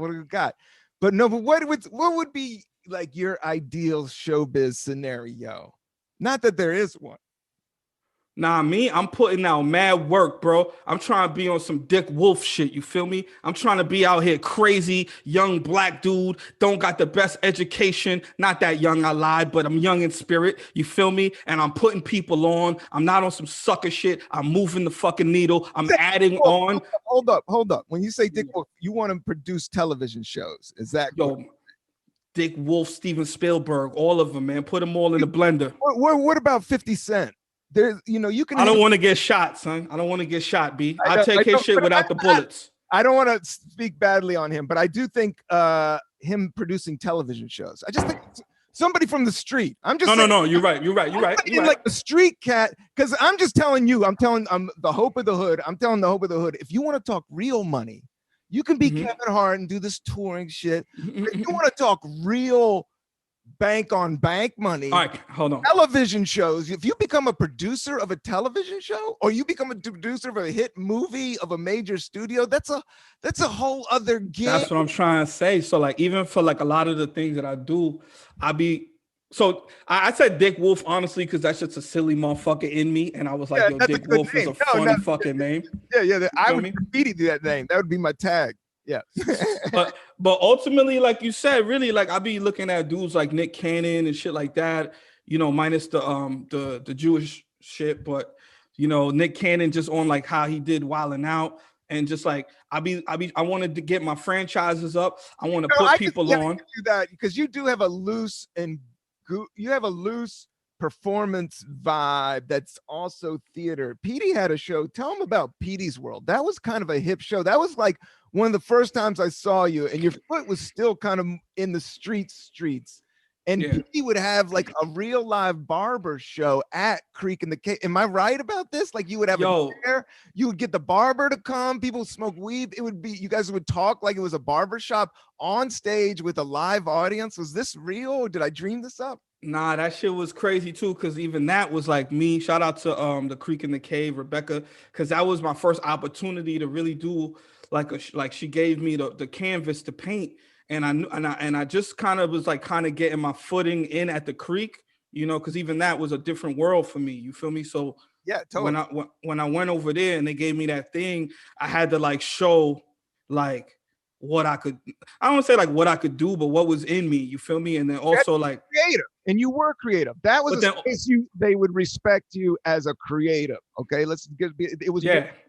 But no, but what would be like your ideal showbiz scenario? Not that there is one. Nah, me, I'm putting out mad work, bro. I'm trying to be on some Dick Wolf shit. You feel me? I'm trying to be out here crazy, young black dude. Don't got the best education. Not that young, I lied, but I'm young in spirit. You feel me? And I'm putting people on. I'm not on some sucker shit. I'm moving the fucking needle. I'm adding on. Hold up. When you say Dick Wolf, you want to produce television shows. Is that Yo, Dick Wolf, Steven Spielberg, all of them, man. Put them all in the blender. What about 50 Cent? There's, you can. I don't want to get shot, son. I don't want to get shot, B. I'll take his shit without the bullets. I don't want to speak badly on him, but I do think him producing television shows. I just think somebody from the street. I'm just no. You're right. Like the street cat, because I'm just telling you. I'm the hope of the hood. I'm telling the hope of the hood. If you want to talk real money, you can be Kevin Hart and do this touring shit. If you want to talk real bank on bank money. All right, hold on. Television shows. If you become a producer of a television show, or you become a producer of a hit movie of a major studio, that's a whole other gig. That's what I'm trying to say. So like, even for like a lot of the things that I do, I said Dick Wolf honestly because that's just a silly motherfucker in me, and I was like, yo, Dick Wolf is a funny fucking name. Yeah. I would graffiti that name. That would be my tag. Yeah. but ultimately, like you said, really, like I be looking at dudes like Nick Cannon and shit like that, minus the Jewish shit, but Nick Cannon just on like how he did Wildin' Out, and just like I wanted to get my franchises up. I want to put people on. Do that because you do have a loose performance vibe that's also theater. Petey had a show. Tell him about Petey's World. That was kind of a hip show. That was like one of the first times I saw you, and your foot was still kind of in the streets. And Petey would have like a real live barber show at Creek in the Cave. Am I right about this? Like you would have a chair, you would get the barber to come, people smoke weed. It would be, you guys would talk like it was a barber shop on stage with a live audience. Was this real, or did I dream this up? Nah, that shit was crazy too, because even that was like me. Shout out to the Creek in the Cave, Rebecca, because that was my first opportunity to really do like she gave me the canvas to paint, and I just kind of was like getting my footing in at the Creek, because even that was a different world for me. You feel me? So yeah, totally. When I went over there and they gave me that thing, I had to like show like what I could, I don't want to say like what I could do, but what was in me, you feel me? And then also like creative, and you were creative. That was a space they would respect you as a creative. Okay, it was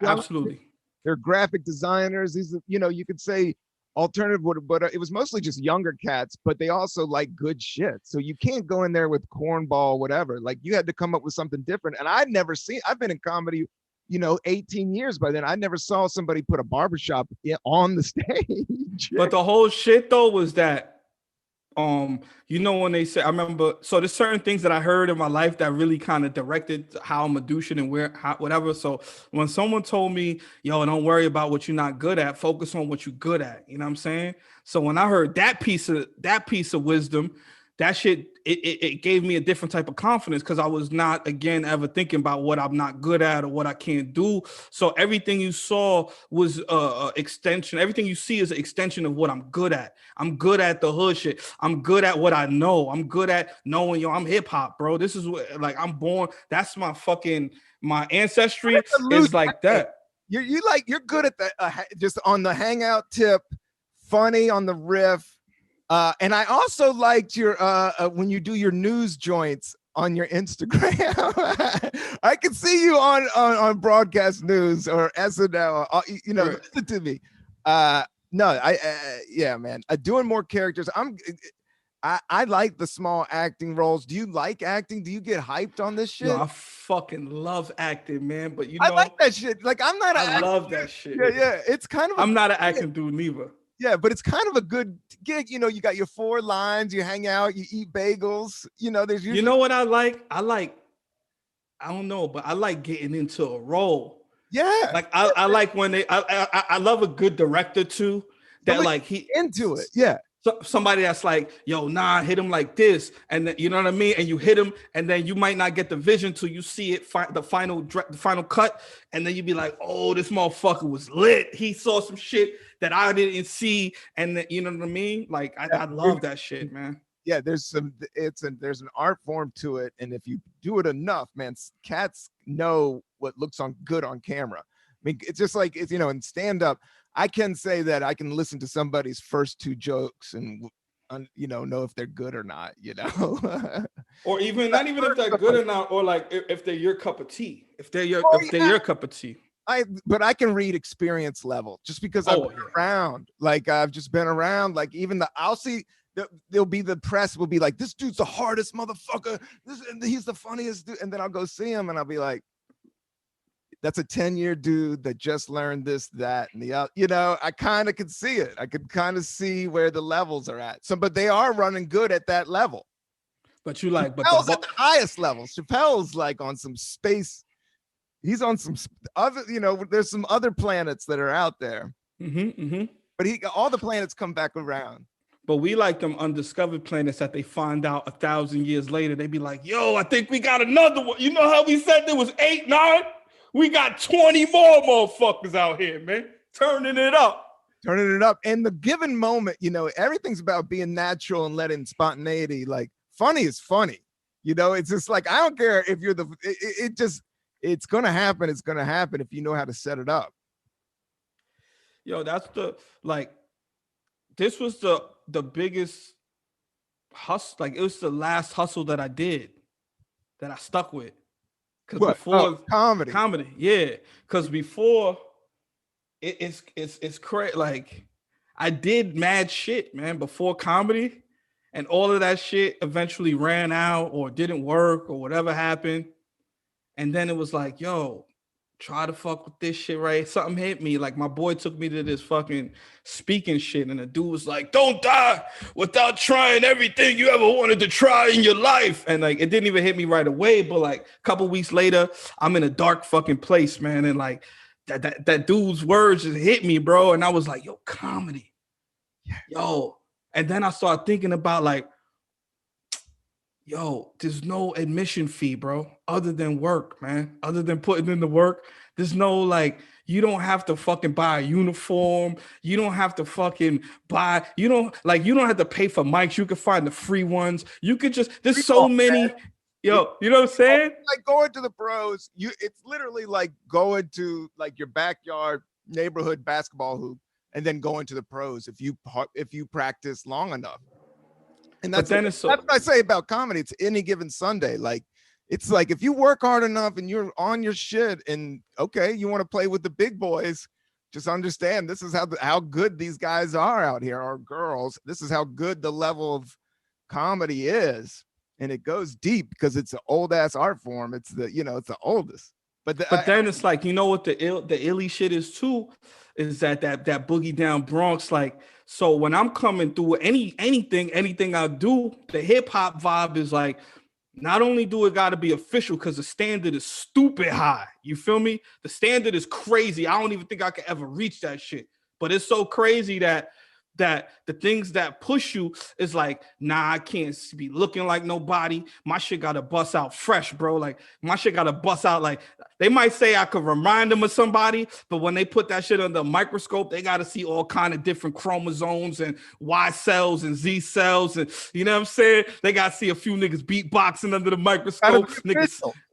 absolutely. They're graphic designers. These, you could say alternative, but it was mostly just younger cats, but they also like good shit. So you can't go in there with cornball, whatever. Like you had to come up with something different. And I've been in comedy 18 years by then. I never saw somebody put a barbershop on the stage. But the whole shit though was that, when they say, I remember, so there's certain things that I heard in my life that really kind of directed how I'm a douche and whatever. So when someone told me, yo, don't worry about what you're not good at, focus on what you're good at. You know what I'm saying? So when I heard that piece of wisdom, that shit, it gave me a different type of confidence, because I was not, again, ever thinking about what I'm not good at or what I can't do. So everything you saw was extension. Everything you see is an extension of what I'm good at. I'm good at the hood shit. I'm good at what I know. I'm good at knowing, I'm hip hop, bro. This is what, like, I'm born. That's my ancestry is like that. You're good at the just on the hangout tip, funny on the riff. And I also liked your when you do your news joints on your Instagram. I can see you on broadcast news or SNL. Listen to me. Yeah, man. Doing more characters. I like the small acting roles. Do you like acting? Do you get hyped on this shit? No, I fucking love acting, man. But I like that shit. Like I love that shit. Yeah. It's kind of. I'm not an acting dude neither. Yeah, but it's kind of a good gig. You got your 4 lines, you hang out, you eat bagels. There's usually... You know what I like? I don't know, but I like getting into a role. Yeah. Like I like when I love a good director too. That like he into it. Yeah. So somebody that's like, yo, nah, hit him like this, and then, you know what I mean, and you hit him, and then you might not get the vision till you see it, the final cut, and then you be like, oh, this motherfucker was lit. He saw some shit that I didn't see, and then, you know what I mean? Like I love that shit, man. yeah, there's an art form to it, and if you do it enough, man, cats know what looks on good on camera. I mean, it's just like it's in stand up. I can say that I can listen to somebody's first two jokes and know if they're good or not. Or even not even if they're good or not, or like if they're your cup of tea. If they're your cup of tea. But I can read experience level just because I've been around. Like I've just been around. Like even I'll see there'll be the press will be like, this dude's the hardest motherfucker. He's the funniest dude. And then I'll go see him and I'll be like, that's a 10-year dude that just learned this, that, and the other. I kind of could see it. I could kind of see where the levels are at. But they are running good at that level. But you like, Chappelle's at the highest level. Chappelle's like on some space. He's on some other, there's some other planets that are out there. But all the planets come back around. But we like them undiscovered planets that they find out 1,000 years later. They be like, yo, I think we got another one. You know how we said there was 8, 9? We got 20 more motherfuckers out here, man. Turning it up. And the given moment, everything's about being natural and letting spontaneity. Like funny is funny. It's just like, I don't care if you're it's going to happen. It's going to happen if you know how to set it up. Yo, that's this was the biggest hustle. Like it was the last hustle that I did that I stuck with. Because before comedy, yeah. Because before it's crazy. Like I did mad shit, man, before comedy, and all of that shit eventually ran out or didn't work or whatever happened. And then it was like, yo, try to fuck with this shit, right? Something hit me. Like my boy took me to this fucking speaking shit, and the dude was like, don't die without trying everything you ever wanted to try in your life. And like, it didn't even hit me right away, but like a couple weeks later, I'm in a dark fucking place, man. And like that dude's words just hit me, bro. And I was like, yo, comedy. Yo. And then I started thinking about like, yo, there's no admission fee, bro, other than work, man. Other than putting in the work, there's no like, you don't have to fucking buy a uniform. You don't have to fucking buy, you don't have to pay for mics. You can find the free ones. You could just, there's so many, yo, you know what I'm saying? Like going to the pros, it's literally like going to like your backyard neighborhood basketball hoop and then going to the pros if you practice long enough. And that's what I say about comedy. It's any given Sunday. Like, it's like if you work hard enough and you're on your shit and okay, you want to play with the big boys, just understand this is how good these guys are out here, or girls. This is how good the level of comedy is. And it goes deep because it's an old ass art form. It's it's the oldest. But then it's like, you know what the illy shit is too, is that boogie down Bronx. Like, so when I'm coming through anything I do, the hip hop vibe is like, not only do it got to be official because the standard is stupid high. You feel me? The standard is crazy. I don't even think I could ever reach that shit. But it's so crazy that the things that push you is like, nah, I can't be looking like nobody. My shit gotta bust out fresh, bro. Like my shit gotta bust out. Like they might say I could remind them of somebody, but when they put that shit under a microscope, they gotta see all kind of different chromosomes and Y cells and Z cells, and you know what I'm saying? They gotta see a few niggas beatboxing under the microscope.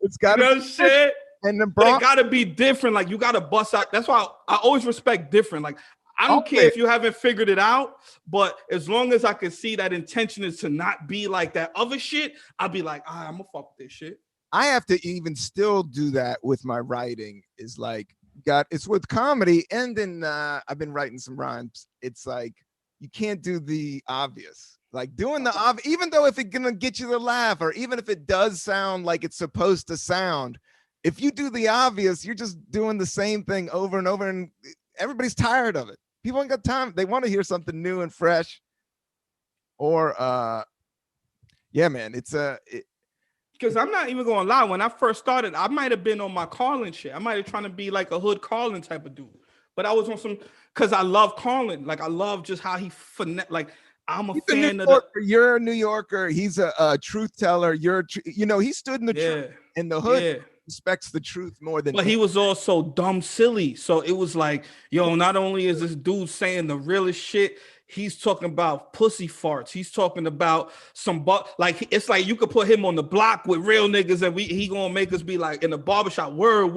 It's gotta be shit. And but it gotta be different. Like you gotta bust out. That's why I always respect different. Like I don't care if you haven't figured it out, but as long as I can see that intention is to not be like that other shit, I'll be like, I'm gonna fuck with this shit. I have to even still do that with my writing. Is like, it's with comedy, and then I've been writing some rhymes. It's like you can't do the obvious. Like doing the obvious, even though if it's gonna get you to laugh, or even if it does sound like it's supposed to sound, if you do the obvious, you're just doing the same thing over and over, and everybody's tired of it. People ain't got time. They want to hear something new and fresh. Or, yeah, man, because I'm not even gonna lie. When I first started, I might have been on my Carlin shit. I might have trying to be like a hood Carlin type of dude. But I was on some, because I love Carlin. Like I love just how he like. I'm a fan of You're a New Yorker. He's a truth teller. He stood in the hood. Yeah. Respects the truth more than, but he was also dumb silly. So it was like, yo, not only is this dude saying the realest shit, he's talking about pussy farts. He's talking about some like it's like you could put him on the block with real niggas and he gonna make us be like in the barbershop, word,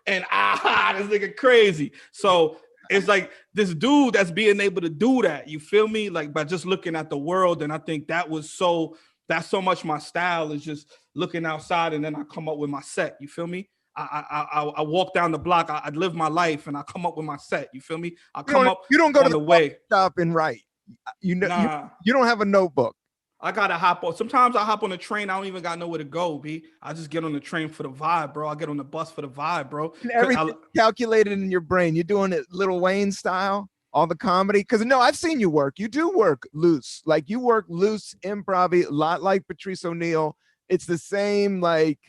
and this nigga crazy. So it's like this dude that's being able to do that. You feel me? Like by just looking at the world, and I think that's so much my style is just looking outside, and then I come up with my set. You feel me? I walk down the block. I live my life, and I come up with my set. You feel me? You don't go on to the way shop and write. You know, nah. you don't have a notebook. I gotta hop on. Sometimes I hop on the train. I don't even got nowhere to go, B. I just get on the train for the vibe, bro. I get on the bus for the vibe, bro. And everything calculated in your brain. You're doing it Lil Wayne style, all the comedy. Because no, I've seen you work. You do work loose. Like you work loose, improv, a lot like Patrice O'Neal. It's the same. Like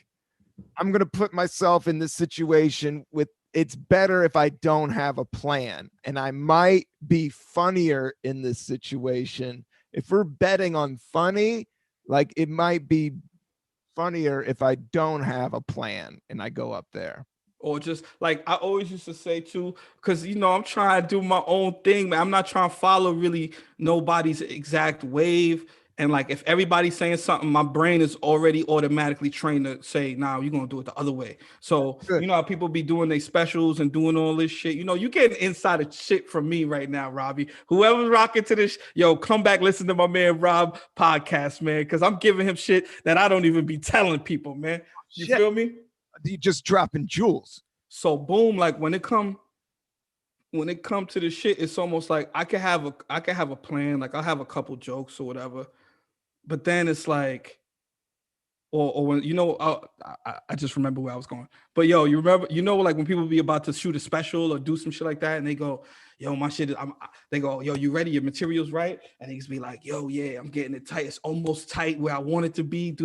I'm gonna put myself in this situation with. It's better if I don't have a plan, and I might be funnier in this situation. If we're betting on funny, like it might be funnier if I don't have a plan and I go up there. Or just like I always used to say too, because I'm trying to do my own thing, man. I'm not trying to follow really nobody's exact wave. And like if everybody's saying something, my brain is already automatically trained to say, nah, you're gonna do it the other way. So Good. you know how people be doing their specials and doing all this shit. You getting insider shit from me right now, Robbie. Whoever's rocking to this, come back, listen to my man Rob podcast, man. Cause I'm giving him shit that I don't even be telling people, man. You feel me? You just dropping jewels. So boom, like when it come to the shit, it's almost like I can have a plan, like I'll have a couple jokes or whatever. But then it's like, or when I just remember where I was going. But you remember, like when people be about to shoot a special or do some shit like that, and they go, yo, my shit is, they go, yo, you ready? Your material's right? And he's be like, yo, yeah, I'm getting it tight. It's almost tight where I want it to be.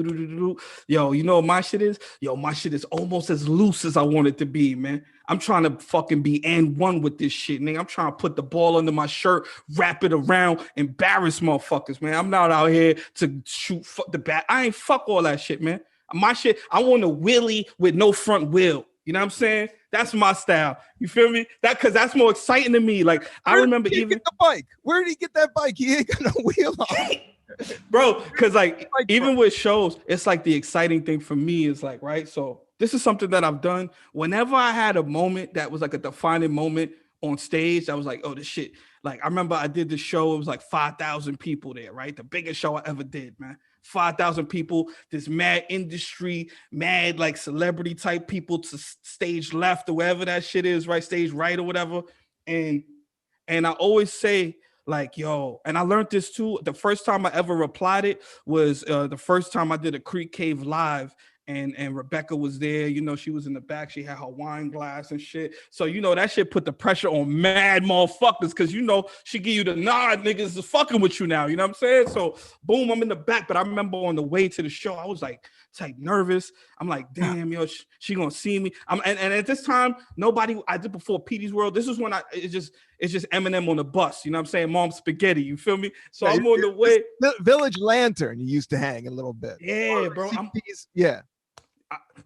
Yo, my shit is? Yo, my shit is almost as loose as I want it to be, man. I'm trying to fucking be and one with this shit, nigga. I'm trying to put the ball under my shirt, wrap it around, embarrass motherfuckers, man. I'm not out here to shoot the bat. I ain't fuck all that shit, man. My shit, I want a wheelie with no front wheel. You know what I'm saying? That's my style. You feel me? Because that's more exciting to me. Like I remember even get the bike. Where did he get that bike? He ain't got no wheel on. Bro, because like even with shows, it's like the exciting thing for me is like, right? So this is something that I've done whenever I had a moment that was like a defining moment on stage. I was like, oh, this shit. Like I remember I did the show. It was like 5,000 people there, right? The biggest show I ever did, man. 5,000 people, this mad industry, mad like celebrity type people to stage left or wherever that shit is, right? Stage right or whatever. And I always say like, yo, and I learned this too. The first time I ever replied it was the first time I did a Creek Cave live. And Rebecca was there, she was in the back. She had her wine glass and shit. So, that shit put the pressure on mad motherfuckers because, she give you the nod, niggas is fucking with you now. You know what I'm saying? So, boom, I'm in the back. But I remember on the way to the show, I was like nervous. I'm like, damn, yo, she gonna see me. And at this time, nobody, I did before Petey's World. This is when it's just Eminem on the bus. You know what I'm saying? Mom Spaghetti. You feel me? So I'm on the way. Village Lantern, you used to hang a little bit. Yeah, bro.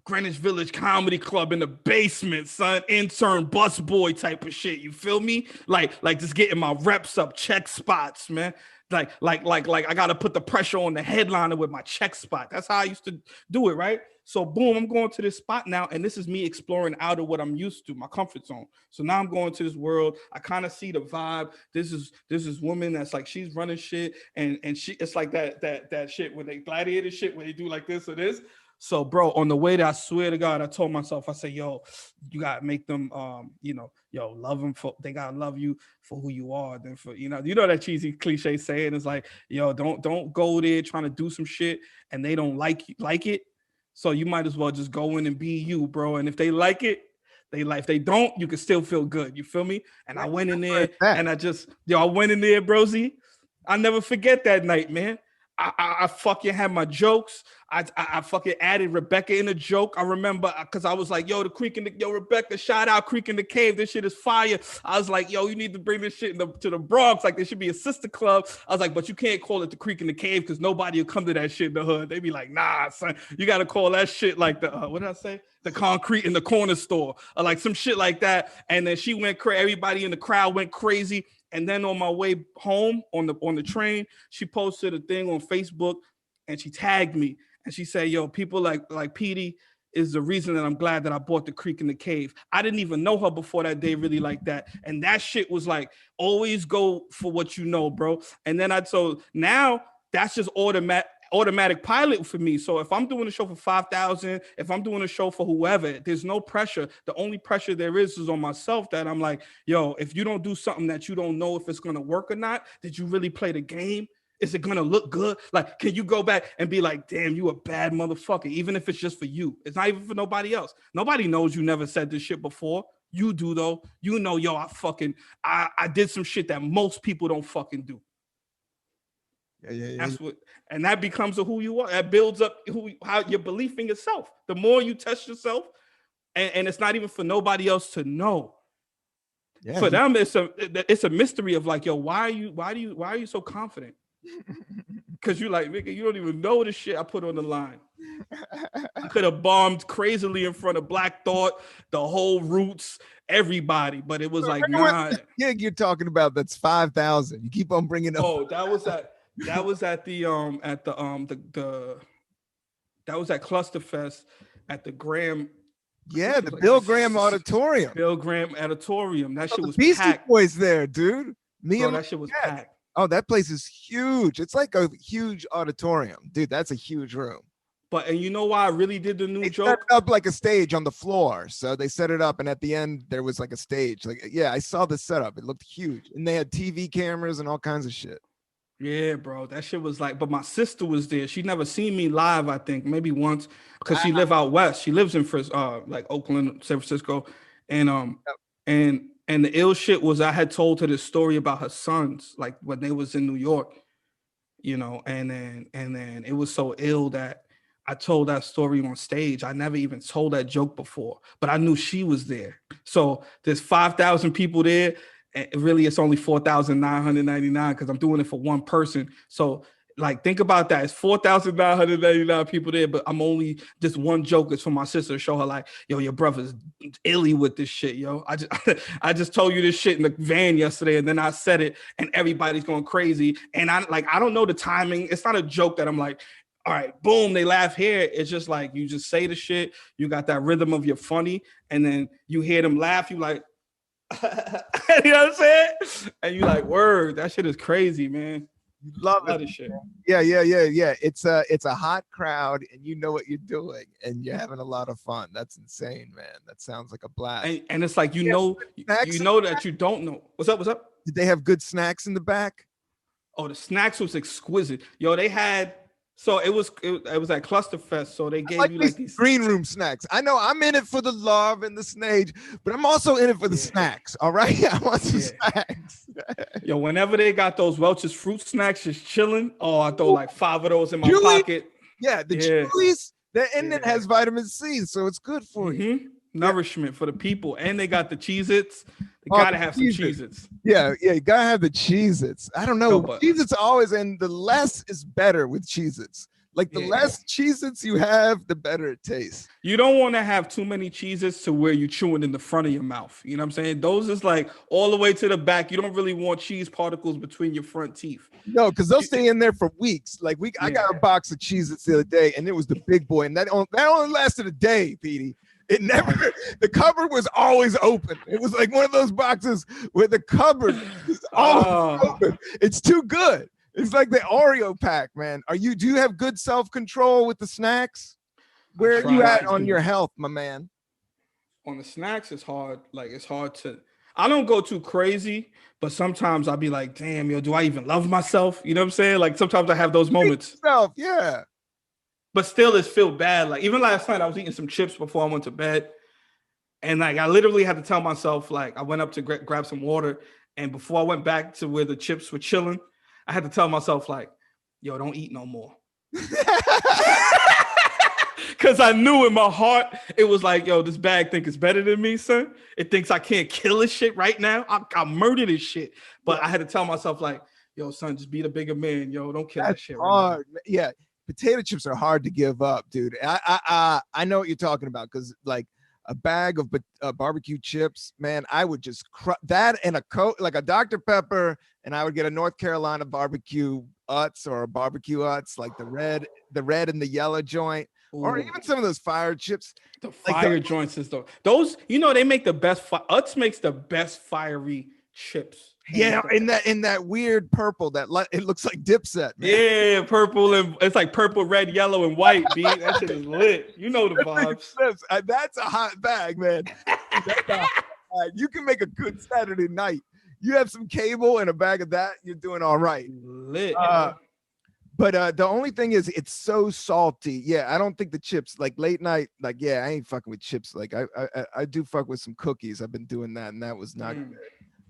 Greenwich Village Comedy Club in the basement, son. Intern bus boy type of shit. You feel me? Like just getting my reps up, check spots, man. Like I gotta put the pressure on the headliner with my check spot. That's how I used to do it, right? So boom, I'm going to this spot now, and this is me exploring out of what I'm used to, my comfort zone. So now I'm going to this world. I kind of see the vibe. This is woman that's like she's running shit, and she it's like that shit when they gladiator shit where they do like this or this. So, bro, on the way there, I swear to God, I told myself, I said, yo, you gotta make them, love them they gotta love you for who you are. Then for, that cheesy cliche saying is like, yo, don't go there trying to do some shit and they don't like it. So you might as well just go in and be you, bro. And if they like it, they like. If they don't, you can still feel good. You feel me? And I went in there and I went in there, brozy. I'll never forget that night, man. I fucking had my jokes. I fucking added Rebecca in a joke. I remember because I was like, yo, Rebecca, shout out Creek in the Cave. This shit is fire. I was like, yo, you need to bring this shit to the Bronx. Like, there should be a sister club. I was like, but you can't call it the Creek in the Cave because nobody will come to that shit in the hood. They be like, nah, son, you got to call that shit like the, what did I say? The concrete in the corner store or like some shit like that. And then she went crazy. Everybody in the crowd went crazy. And then on my way home on the train, she posted a thing on Facebook and she tagged me and she said, yo, people like Petey is the reason that I'm glad that I bought the creek and the cave. I didn't even know her before that day really like that. And that shit was like, always go for what you know, bro. And then so now that's just automatic pilot for me. So if I'm doing a show for 5,000, if I'm doing a show for whoever, there's no pressure. The only pressure there is on myself that I'm like, yo, if you don't do something that you don't know if it's going to work or not, did you really play the game? Is it gonna look good? Like, can you go back and be like, damn, you a bad motherfucker, even if it's just for you? It's not even for nobody else. Nobody knows you never said this shit before. You do though. You know, yo, I did some shit that most people don't fucking do. Yeah. That's what, and that becomes who you are. That builds up how your belief in yourself. The more you test yourself, and it's not even for nobody else to know. Yeah, for them, it's a mystery of like, yo, why are you so confident? Because you like, nigga, you don't even know the shit I put on the line. I could have bombed crazily in front of Black Thought, the whole Roots, everybody, but it was like, nah. Gig you're talking about that's 5,000. You keep on bringing up. Oh, that was at Clusterfest at the Graham. Yeah, the Bill Graham Auditorium. Bill Graham Auditorium. That shit was Beastie packed. Boys there, dude. That shit was packed. Oh, that place is huge. It's like a huge auditorium, dude. That's a huge room. And you know why I really did the new joke? Set it up like a stage on the floor. So they set it up, and at the end there was like a stage. Like, yeah, I saw the setup. It looked huge, and they had TV cameras and all kinds of shit. Yeah, bro, that shit was like. But my sister was there. She never seen me live. I think maybe once because she live out west. She lives in like Oakland, San Francisco, and the ill shit was I had told her this story about her sons, like when they was in New York, you know, and then it was so ill that I told that story on stage. I never even told that joke before, but I knew she was there. So there's 5,000 people there. And really, it's only 4,999 because I'm doing it for one person. So like, think about that. It's 4,999 people there, but I'm only just one joke is for my sister to show her like, yo, your brother's illy with this shit, yo. I just told you this shit in the van yesterday, and then I said it, and everybody's going crazy. And I don't know the timing. It's not a joke that I'm like, all right, boom, they laugh here. It's just like you just say the shit. You got that rhythm of your funny, and then you hear them laugh. You like, you know what I'm saying? And you like, word, that shit is crazy, man. Love it. Shit. Yeah. It's a hot crowd, and you know what you're doing, and you're having a lot of fun. That's insane, man. That sounds like a blast. And it's like you know that you don't know. What's up? Did they have good snacks in the back? Oh, the snacks was exquisite. Yo, they had. So it was at Clusterfest. So they gave you like these green room snacks. I know I'm in it for the love and the snage, but I'm also in it for the snacks. All right, I want some snacks. Yo, whenever they got those Welch's fruit snacks just chilling, I throw like 5 of those in my pocket. Yeah, the Chewies. It has vitamin C, so it's good for you. Nourishment for the people, and they got the Cheez-Its. They gotta have some Cheez-Its. Yeah, you gotta have the Cheez-Its. I don't know, Cheez-Its always, and the less is better with Cheez-Its. Like the less Cheez-Its you have, the better it tastes. You don't want to have too many Cheez-Its to where you're chewing in the front of your mouth. You know what I'm saying? Those is like all the way to the back. You don't really want cheese particles between your front teeth. No, because they'll stay in there for weeks. Like I got a box of Cheez-Its the other day, and it was the big boy, and that only lasted a day, Petey. It never, the cupboard was always open. It was like one of those boxes where the cupboard is always open. It's too good. It's like the Oreo pack, man. Do you have good self-control with the snacks? Where are you at on your health, my man? On the snacks, it's hard. Like, it's hard to, I don't go too crazy, but sometimes I'll be like, damn, yo, do I even love myself? You know what I'm saying? Like, sometimes I have those moments. Yeah. But still, it feels bad. Like, even last night, I was eating some chips before I went to bed. And like, I literally had to tell myself, like, I went up to grab some water. And before I went back to where the chips were chilling, I had to tell myself, like, yo, don't eat no more. Because I knew in my heart, it was like, yo, this bag think it's better than me, son. It thinks I can't kill this shit right now. I'll murder this shit. But I had to tell myself, like, yo, son, just be the bigger man. Yo, don't kill that shit hard. Right now. Yeah. Potato chips are hard to give up, dude. I know what you're talking about because, like, a bag of barbecue chips, man, I would just that and a Coke, like a Dr. Pepper, and I would get a North Carolina barbecue Utz or a barbecue Utz, like the red and the yellow joint, or Ooh. even some of those fire chips. The Like fire joints and stuff. Those, they make the best. Utz makes the best fiery chips. Yeah, in that weird purple it looks like Dipset, man. Yeah, purple, and it's like purple, red, yellow, and white. B, that shit is lit. You know the vibes. That's a hot bag, man. That's a hot bag. You can make a good Saturday night. You have some cable and a bag of that, you're doing all right. Lit. But the only thing is, it's so salty. Yeah, I don't think the chips, like late night, like, yeah, I ain't fucking with chips. Like I do fuck with some cookies. I've been doing that, and that was not good.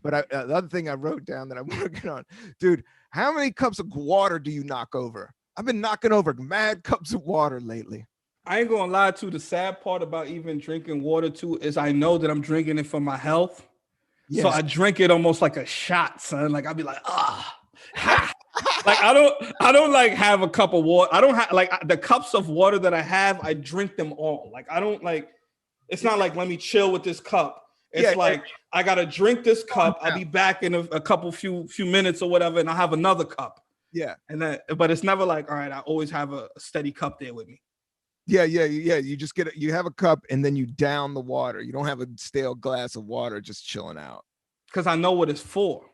But the other thing I wrote down that I'm working on, dude, how many cups of water do you knock over? I've been knocking over mad cups of water lately. I ain't gonna lie to you. The sad part about even drinking water too is I know that I'm drinking it for my health. Yes. So I drink it almost like a shot, son. Like I'll be like, like I don't like have a cup of water. I don't have like the cups of water that I have, I drink them all. Like I don't like, it's not like, let me chill with this cup. It's I gotta drink this cup. I'll be back in a couple few minutes or whatever, and I'll have another cup. Yeah. But it's never like, all right, I always have a steady cup there with me. Yeah. You just you have a cup and then you down the water. You don't have a stale glass of water just chilling out. Because I know what it's for.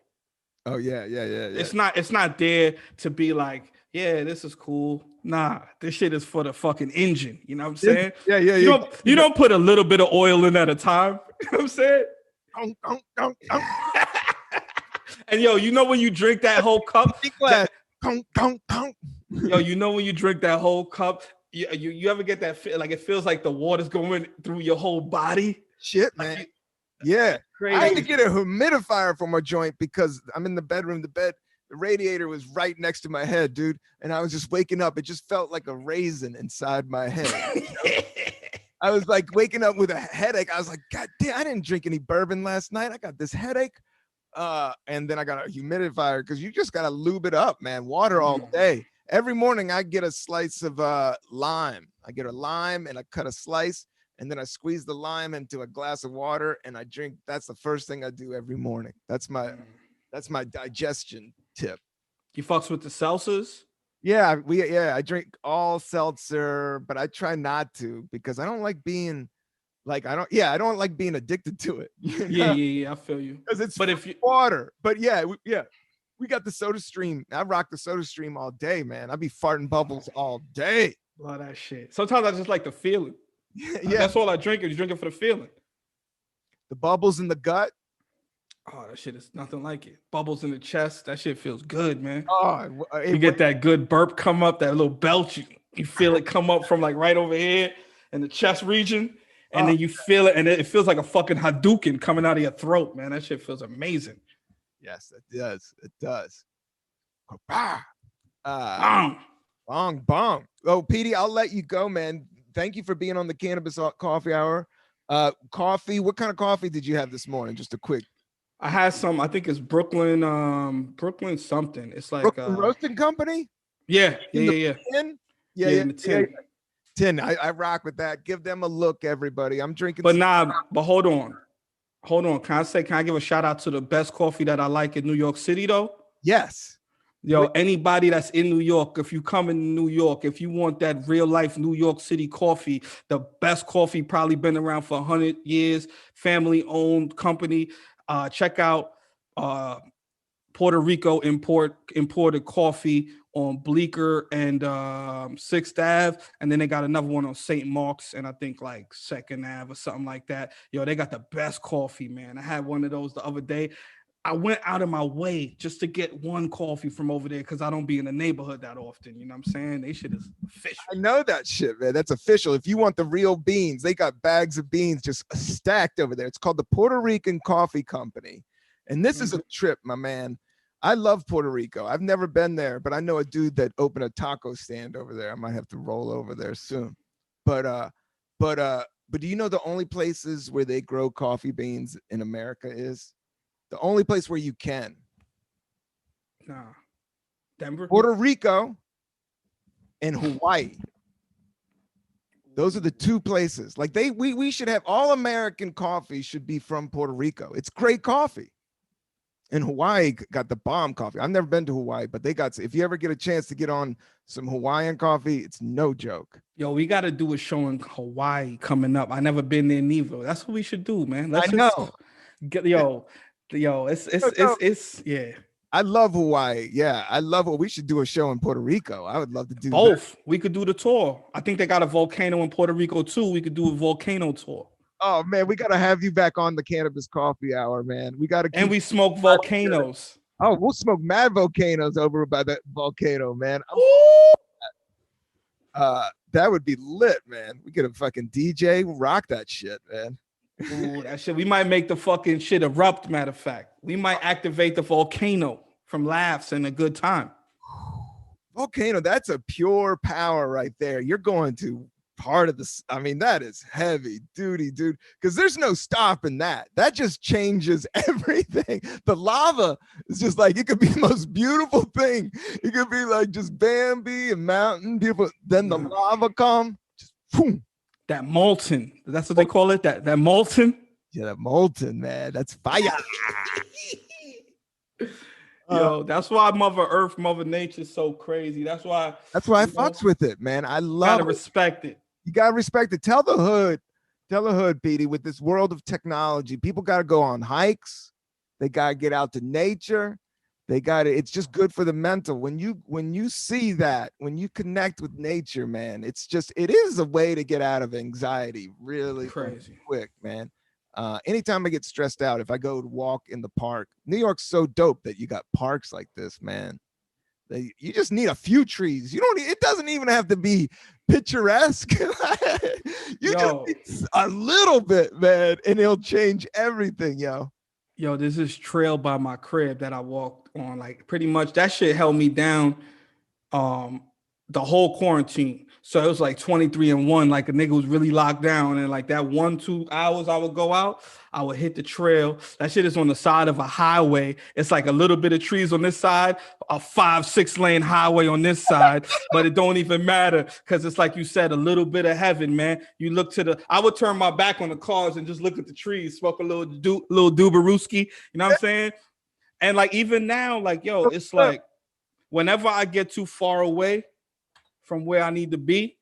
Oh yeah. It's not there to be like, yeah, this is cool. Nah, this shit is for the fucking engine. You know what I'm saying? Yeah. You don't put a little bit of oil in at a time. You know what I'm saying? And yo, when you drink that whole cup, yo, when you drink that whole cup, you ever get that feel like it feels like the water's going through your whole body? Shit, man. Yeah. Crazy. I had to get a humidifier for my joint because I'm in the bedroom. The radiator was right next to my head, dude. And I was just waking up. It just felt like a raisin inside my head. I was like waking up with a headache. I was like, God damn, I didn't drink any bourbon last night. I got this headache. And then I got a humidifier because you just got to lube it up, man. Water all day. Every morning I get a slice of lime. I get a lime and I cut a slice. And then I squeeze the lime into a glass of water and I drink. That's the first thing I do every morning. That's my digestion tip. You fucks with the seltzers? Yeah, I drink all seltzer, but I try not to because I don't like being like I don't like being addicted to it. Yeah, I feel you. Because it's water. But we got the Soda Stream. I rock the Soda Stream all day, man. I be farting bubbles all day. Love that shit. Sometimes I just like the feeling. Yeah, that's all I drink. You drink it for the feeling. The bubbles in the gut. Oh, that shit is nothing like it. Bubbles in the chest. That shit feels good, man. Oh, you get that good burp come up, that little belch. You feel it come up from like right over here in the chest region. And then you feel it, and it feels like a fucking Hadouken coming out of your throat, man. That shit feels amazing. Yes, it does. It does. Bong. Oh, Petey, I'll let you go, man. Thank you for being on the Cannabis Coffee Hour. Coffee. What kind of coffee did you have this morning? Just a quick. I had some. I think it's Brooklyn something. It's like Brooklyn Roasting Company. Yeah. In the tin. Tin. I rock with that. Give them a look, everybody. I'm drinking. But hold on. Can I give a shout out to the best coffee that I like in New York City though? Yes. Yo, anybody that's in New York, if you come in New York, if you want that real life New York City coffee, the best coffee probably been around for 100 years, family owned company. Check out Puerto Rico imported coffee on Bleecker and 6th Ave, and then they got another one on St. Mark's and I think like 2nd Ave or something like that. Yo, they got the best coffee, man. I had one of those the other day. I went out of my way just to get one coffee from over there because I don't be in the neighborhood that often. You know what I'm saying? They shit is official. I know that shit, man. That's official. If you want the real beans, they got bags of beans just stacked over there. It's called the Puerto Rican Coffee Company. And this is a trip, my man. I love Puerto Rico. I've never been there, but I know a dude that opened a taco stand over there. I might have to roll over there soon. But do you know the only places where they grow coffee beans in America is? The only place where you can. Nah. Denver? Puerto Rico and Hawaii. Those are the two places. Like we should have all American coffee should be from Puerto Rico. It's great coffee. And Hawaii got the bomb coffee. I've never been to Hawaii, but they got, if you ever get a chance to get on some Hawaiian coffee, it's no joke. Yo, we got to do a show in Hawaii coming up. I never been there neither. That's what we should do, man. Let's just get it's yeah. I love Hawaii. Yeah, I love it. We should do a show in Puerto Rico. I would love to do both. That. We could do the tour. I think they got a volcano in Puerto Rico too. We could do a volcano tour. Oh man, we gotta have you back on the Cannabis Coffee Hour, man. We gotta and we smoke volcanoes. Oh, we'll smoke mad volcanoes over by that volcano, man. That would be lit, man. We get a fucking DJ, rock that shit, man. Ooh, that shit. We might make the fucking shit erupt. Matter of fact, we might activate the volcano from laughs and a good time. Volcano, that's a pure power right there. You're going to part of this. I mean, that is heavy duty, dude, because there's no stopping that. That just changes everything. The lava is just like, it could be the most beautiful thing. It could be like just Bambi and mountain beautiful. Then the lava come, just boom. That molten. That's what they call it. That molten. Yeah, that molten, man. That's fire. Yo, that's why Mother Earth, Mother Nature is so crazy. That's why I fucks with it, man. I love gotta respect it. You gotta respect it. Tell the hood, Petey, with this world of technology, people gotta go on hikes. They gotta get out to nature. It's just good for the mental. When you see that, when you connect with nature, man, it is a way to get out of anxiety really crazy quick, man. Anytime I get stressed out, if I go to walk in the park, New York's so dope that you got parks like this, man. You just need a few trees. It doesn't even have to be picturesque. Just need a little bit, man, and it'll change everything, yo. Yo, there's this trail by my crib that I walked on. Like pretty much that shit held me down the whole quarantine. So it was like 23-1, like a nigga was really locked down. And like that 1-2 hours I would go out, I would hit the trail. That shit is on the side of a highway. It's like a little bit of trees on this side, a 5-6 lane highway on this side, but it don't even matter because it's like you said, a little bit of heaven, man. You look I would turn my back on the cars and just look at the trees, smoke a little Duberooski, you know what I'm saying? And like even now, like, yo, it's like whenever I get too far away from where I need to be,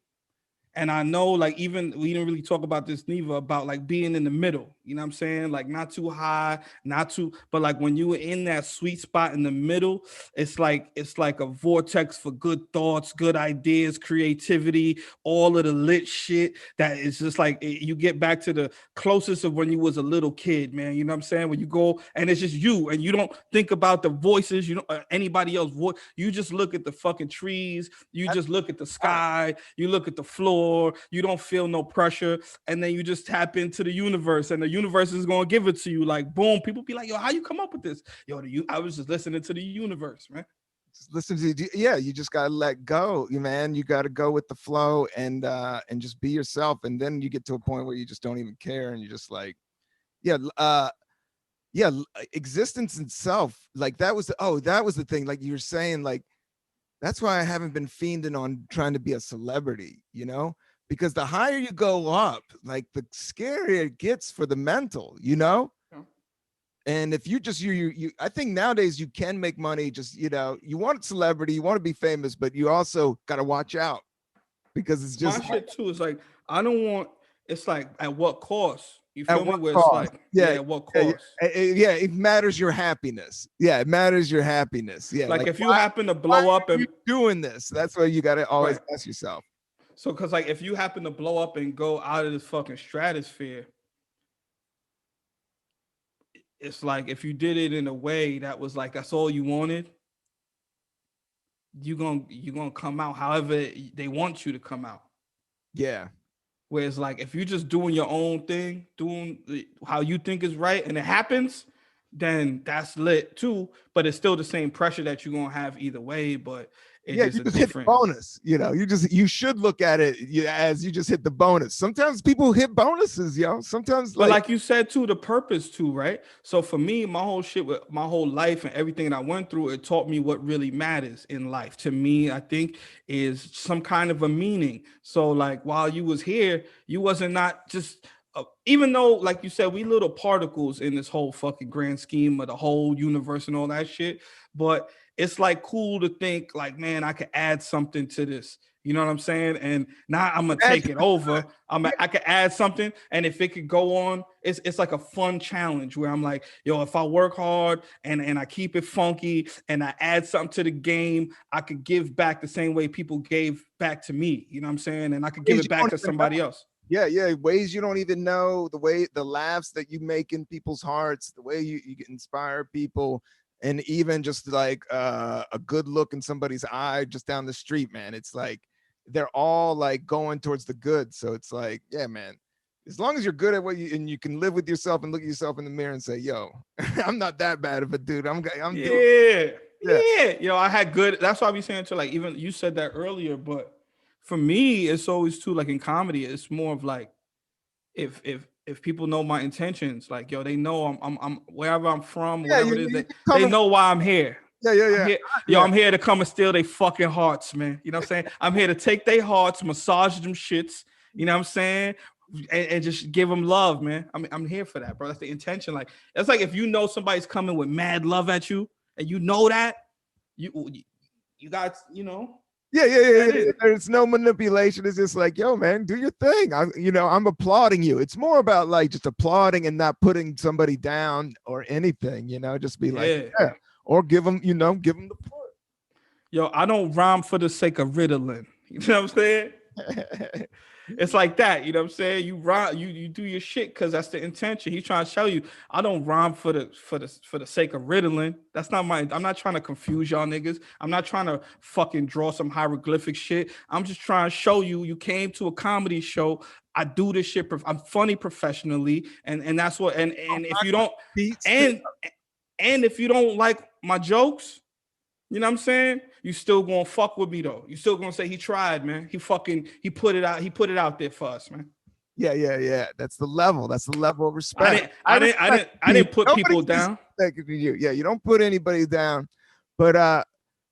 and I know, like, even we didn't really talk about this neither, about like being in the middle, you know what I'm saying? Like not too high, but like when you were in that sweet spot in the middle, it's like a vortex for good thoughts, good ideas, creativity, all of the lit shit that is just like, you get back to the closest of when you was a little kid, man. You know what I'm saying? When you go and it's just you and you don't think about the voices, you don't anybody else voice. You just look at the fucking trees. You just look at the sky. You look at the floor. You don't feel no pressure, and then you just tap into the universe, and the universe is gonna give it to you. Like boom, people be like, "Yo, how you come up with this?" Yo, I was just listening to the universe, man. Just listen to you just gotta let go, man. You gotta go with the flow and just be yourself, and then you get to a point where you just don't even care, and you're just like, existence itself. Like that was the thing. Like you were saying, like. That's why I haven't been fiending on trying to be a celebrity, you know, because the higher you go up, like the scarier it gets for the mental, you know? Yeah. And if you just, I think nowadays you can make money. Just, you want celebrity, you want to be famous, but you also got to watch out because it's just. My shit too is like, it's like at what cost? You feel me? Where cost? It's like, at what cost? It matters your happiness. Yeah, it matters your happiness. Yeah. Like if you happen to blow up and doing this, that's what you got to always ask yourself. So, cause like if you happen to blow up and go out of this fucking stratosphere, it's like if you did it in a way that was like that's all you wanted, you're gonna come out however they want you to come out. Yeah. Whereas like if you're just doing your own thing, doing how you think is right, and it happens, then that's lit too. But it's still the same pressure that you're gonna have either way. But it's Yeah, just you a just hit the different. bonus. You should look at it as you just hit the bonus. Sometimes people hit bonuses, yo. Sometimes But like you said too, the purpose too, right? So for me, my whole shit with my whole life and everything that I went through, it taught me what really matters in life. To me, I think is some kind of a meaning. So like while you was here, you wasn't not just even though like you said, we little particles in this whole fucking grand scheme of the whole universe and all that shit. But it's like cool to think like, man, I could add something to this. You know what I'm saying? And now I'm gonna take it over. I could add something, and if it could go on, it's like a fun challenge where I'm like, yo, if I work hard and I keep it funky and I add something to the game, I could give back the same way people gave back to me. You know what I'm saying? And I could give it back to somebody else. Yeah, ways you don't even know, the laughs that you make in people's hearts, the way you inspire people, and even just like a good look in somebody's eye just down the street, man. It's like they're all like going towards the good. So it's like, yeah, man, as long as you're good at what you and you can live with yourself and look at yourself in the mirror and say, yo, I'm not that bad of a dude. I'm doing. Yeah. Yo, I had good. That's why I be saying to like, even you said that earlier, but for me, it's always too like in comedy, it's more of like if people know my intentions, like yo, they know I'm wherever I'm from, Yeah, whatever it is, they know why I'm here. I'm here, yo, I'm here to come and steal their fucking hearts, man. You know what I'm saying? I'm here to take their hearts, massage them shits. You know what I'm saying? And just give them love, man. I'm here for that, bro. That's the intention. Like it's like if you know somebody's coming with mad love at you, and you know that you got Yeah. There's no manipulation. It's just like, yo, man, do your thing. I'm applauding you. It's more about like just applauding and not putting somebody down or anything. Just be like, yeah, or give them the push. Yo, I don't rhyme for the sake of Ritalin. You know what I'm saying? It's like that, you know what I'm saying? You rhyme, you do your shit because that's the intention. He's trying to show you. I don't rhyme for the sake of Ritalin. That's not I'm not trying to confuse y'all niggas. I'm not trying to fucking draw some hieroglyphic shit. I'm just trying to show you came to a comedy show. I do this shit. I'm funny professionally, and that's what. And if you don't, and if you don't like my jokes, you know what I'm saying? You still gonna fuck with me though. You still gonna say he tried, man. He put it out. He put it out there for us, man. Yeah. That's the level. That's the level of respect. I didn't put people down. Yeah, you don't put anybody down, but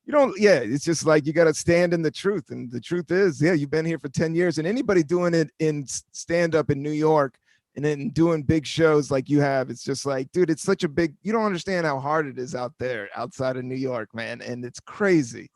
you don't. Yeah, it's just like you got to stand in the truth, and the truth is, yeah, you've been here for 10 years, and anybody doing it in stand up in New York and then doing big shows like you have, it's just like, dude, it's such a big. You don't understand how hard it is out there, outside of New York, man, and it's crazy.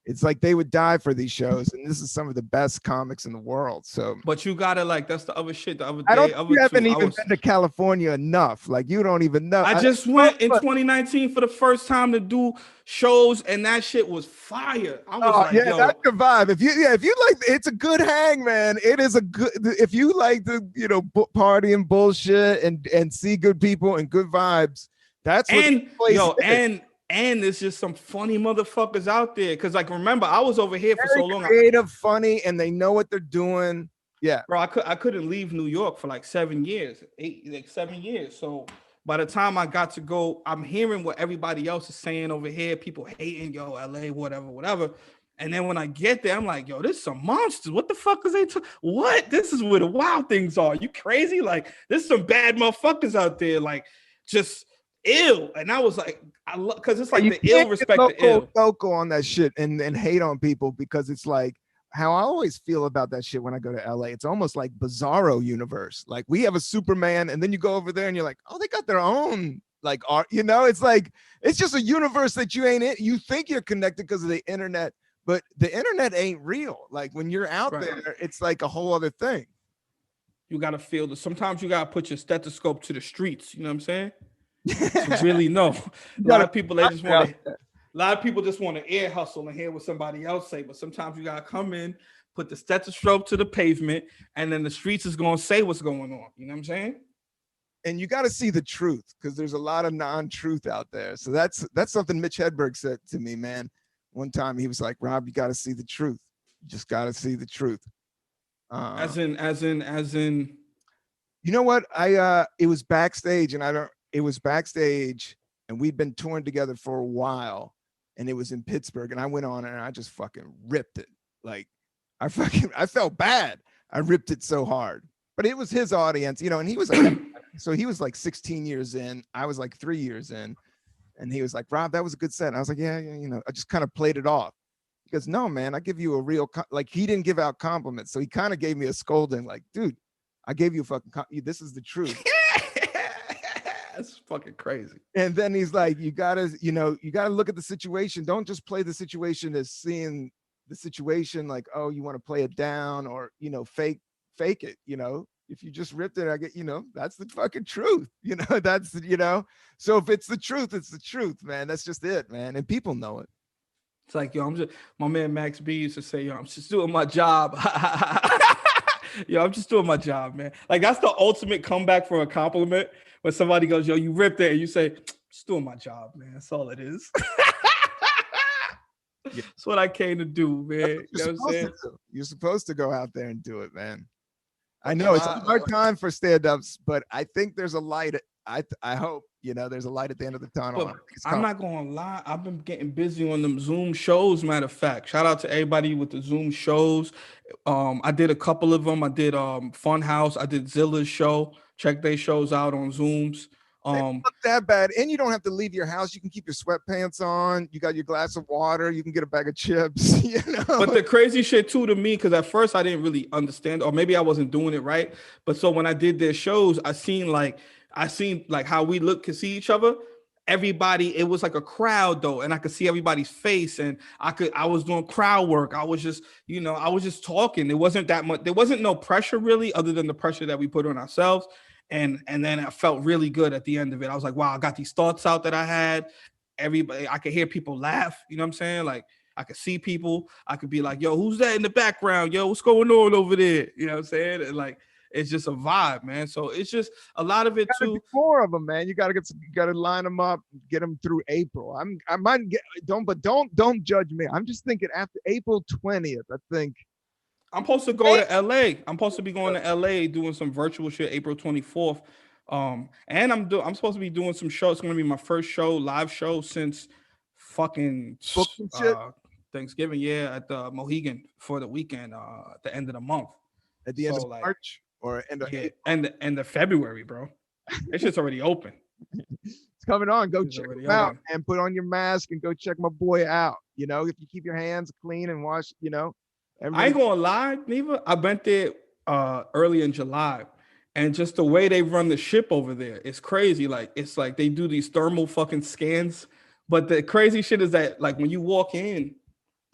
It's like they would die for these shows, and this is some of the best comics in the world. So, but you gotta like that's the other shit. The other day, I don't. You haven't even been to California enough. Like you don't even know. I just went in 2019 for the first time to do shows, and that shit was fire. I was like, yo, that's the vibe. If you like, it's a good hang, man. It is a good. If you like the party and bullshit and see good people and good vibes, that's what the place is. And there's just some funny motherfuckers out there. Cause like, remember, I was over here for so long. Creative, funny, and they know what they're doing. Yeah, bro. I couldn't leave New York for like 7 years. So by the time I got to go, I'm hearing what everybody else is saying over here. People hating, yo, LA, whatever. And then when I get there, I'm like, yo, this is some monsters. What the fuck is they? What? This is where the wild things are. You crazy? Like, there's some bad motherfuckers out there. Like, just ill. And I was like, I love because it's like the ill respect the local on that shit and hate on people, because it's like how I always feel about that shit when I go to LA. It's almost like Bizarro universe. Like we have a Superman, and then you go over there and you're like, oh, they got their own like art. It's like it's just a universe that you ain't in. You think you're connected because of the internet, but the internet ain't real. Like when you're out there, it's like a whole other thing. You gotta feel that. Sometimes you gotta put your stethoscope to the streets. You know what I'm saying? To really know. A lot of people just want to ear hustle and hear what somebody else say, but sometimes you gotta come in, put the stethoscope to the pavement, and then the streets is gonna say what's going on. You know what I'm saying? And you got to see the truth, because there's a lot of non-truth out there. So that's something Mitch Hedberg said to me, man. One time he was like, Rob, you got to see the truth. You just got to see the truth. As in. You know what? It was backstage, and it was backstage, and we'd been touring together for a while, and it was in Pittsburgh, and I went on and I just fucking ripped it. Like I felt bad. I ripped it so hard, but it was his audience, you know, and he was like, so he was like 16 years in. I was like 3 years in, and he was like, Rob, that was a good set. And I was like, yeah, you know, I just kind of played it off. He goes, no, man, I give you a real, like he didn't give out compliments. So he kind of gave me a scolding like, dude, I gave you a fucking, this is the truth. That's fucking crazy. And then he's like, you gotta look at the situation. Don't just play the situation as seeing the situation like, oh, you want to play it down or, you know, fake it, you know. If you just ripped it, I get, you know, that's the fucking truth, you know, that's, you know. So if it's the truth, it's the truth, man. That's just it, man. And people know it. It's like, yo, my man Max B used to say, yo, I'm just doing my job. Yo, I'm just doing my job, man. Like, that's the ultimate comeback for a compliment. When somebody goes, yo, you ripped it, and you say, just doing my job, man. That's all it is. Yeah. That's what I came to do, man. You know what I'm saying? You're supposed to go out there and do it, man. I know it's a hard time for stand-ups, but I think there's a light. I hope, you know, there's a light at the end of the tunnel. I'm not gonna lie, I've been getting busy on them Zoom shows. Matter of fact, shout out to everybody with the Zoom shows. I did a couple of them. I did Funhouse. I did Zilla's show. Check their shows out on Zooms. Not that bad, and you don't have to leave your house. You can keep your sweatpants on. You got your glass of water. You can get a bag of chips. You know. But the crazy shit too to me, because at first I didn't really understand, or maybe I wasn't doing it right. But so when I did their shows, I seen like how we could see each other. Everybody, it was like a crowd though, and I could see everybody's face, and I was doing crowd work. I was just, you know, I was just talking. It wasn't that much. There wasn't no pressure really, other than the pressure that we put on ourselves. And then I felt really good at the end of it. I was like, wow, I got these thoughts out that I had. Everybody, I could hear people laugh. You know what I'm saying? Like I could see people. I could be like, yo, who's that in the background? Yo, what's going on over there? You know what I'm saying? And like, it's just a vibe, man. So it's just a lot of it too. More of them, man. You gotta line them up, get them through April. I might get don't judge me. I'm just thinking after April 20th. I think I'm supposed to go to LA. I'm supposed to be going to LA doing some virtual shit April 24th. And I'm supposed to be doing some shows. It's gonna be my first live show since fucking Thanksgiving, yeah, at the Mohegan for the weekend, at the end of the month. At the end of March or end of April? end of February, bro. That shit's already open. It's coming on. Go check it out and put on your mask and go check my boy out. You know, if you keep your hands clean and wash, you know. I ain't gonna lie, Neva. I went there early in July, and just the way they run the ship over there, it's crazy. Like it's like they do these thermal fucking scans. But the crazy shit is that like when you walk in,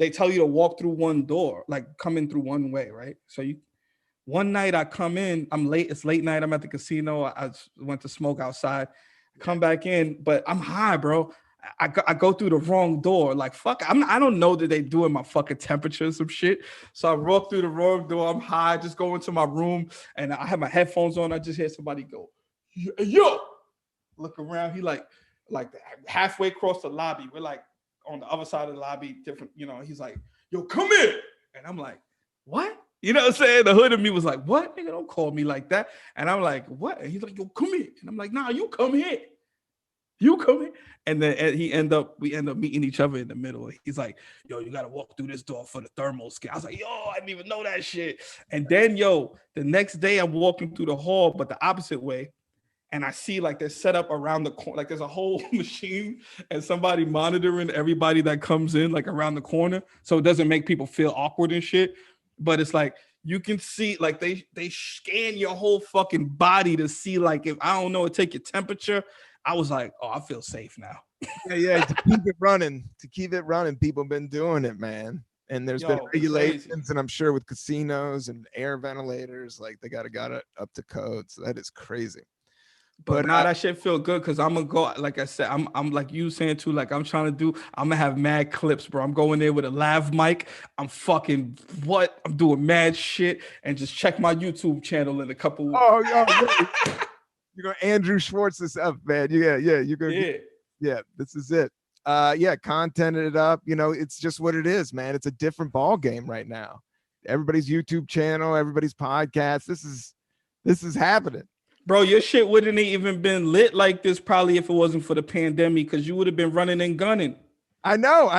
they tell you to walk through one door, like come in through one way, right? So one night I come in, I'm late. It's late night. I'm at the casino. I went to smoke outside. Come back in, but I'm high, bro. I go through the wrong door. Like, fuck, I don't know that they doing my fucking temperature or some shit. So I walk through the wrong door. I'm high, just go into my room, and I have my headphones on. I just hear somebody go, yo, look around. He like halfway across the lobby. We're like on the other side of the lobby, different, you know, he's like, yo, come in. And I'm like, what? You know what I'm saying? The hood of me was like, what? Nigga, don't call me like that. And I'm like, what? And he's like, yo, come here. And I'm like, nah, you come here. You come in. And then we end up meeting each other in the middle. He's like, yo, you got to walk through this door for the thermal scan. I was like, yo, I didn't even know that shit. And then, yo, the next day I'm walking through the hall, but the opposite way. And I see like they're set up around the corner. Like there's a whole machine and somebody monitoring everybody that comes in like around the corner. So it doesn't make people feel awkward and shit. But it's like, you can see like they scan your whole fucking body to see like, if I don't know, take your temperature. I was like, oh, I feel safe now. Yeah, to keep it running. People have been doing it, man. And there's been regulations, and I'm sure with casinos and air ventilators, like they got it up to code. So that is crazy. But now that shit feel good because I'm gonna go. Like I said, I'm like you saying too. Like I'm gonna have mad clips, bro. I'm going there with a lav mic. I'm doing mad shit, and just check my YouTube channel in a couple. Oh, yo. You're going to Andrew Schwartz this up, man. Yeah. You're going to, this is it. Content it up. You know, it's just what it is, man. It's a different ball game right now. Everybody's YouTube channel, everybody's podcast. This is happening. Bro, your shit wouldn't have even been lit like this probably if it wasn't for the pandemic, because you would have been running and gunning. I know.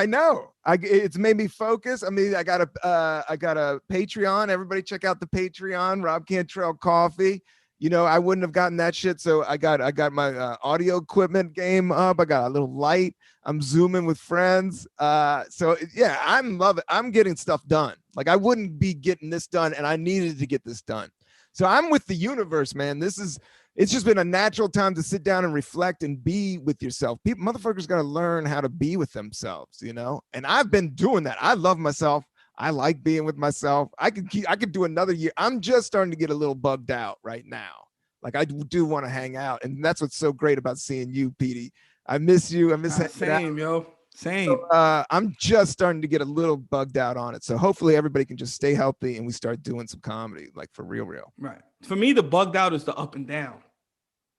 It's made me focus. I mean, I got a Patreon. Everybody check out the Patreon, Rob Cantrell Coffee. You know, I wouldn't have gotten that shit. So I got my audio equipment game up. I got a little light. I'm zooming with friends. So yeah, I'm loving. I'm getting stuff done. Like I wouldn't be getting this done, and I needed to get this done. So I'm with the universe, man. It's just been a natural time to sit down and reflect and be with yourself. People, motherfuckers got to learn how to be with themselves, you know? And I've been doing that. I love myself. I like being with myself. I could do another year. I'm just starting to get a little bugged out right now. Like I do want to hang out. And that's what's so great about seeing you, Petey. I miss you. I miss hanging out. Yo. Same. So, I'm just starting to get a little bugged out on it. So hopefully everybody can just stay healthy and we start doing some comedy, like for real. Right. For me, the bugged out is the up and down.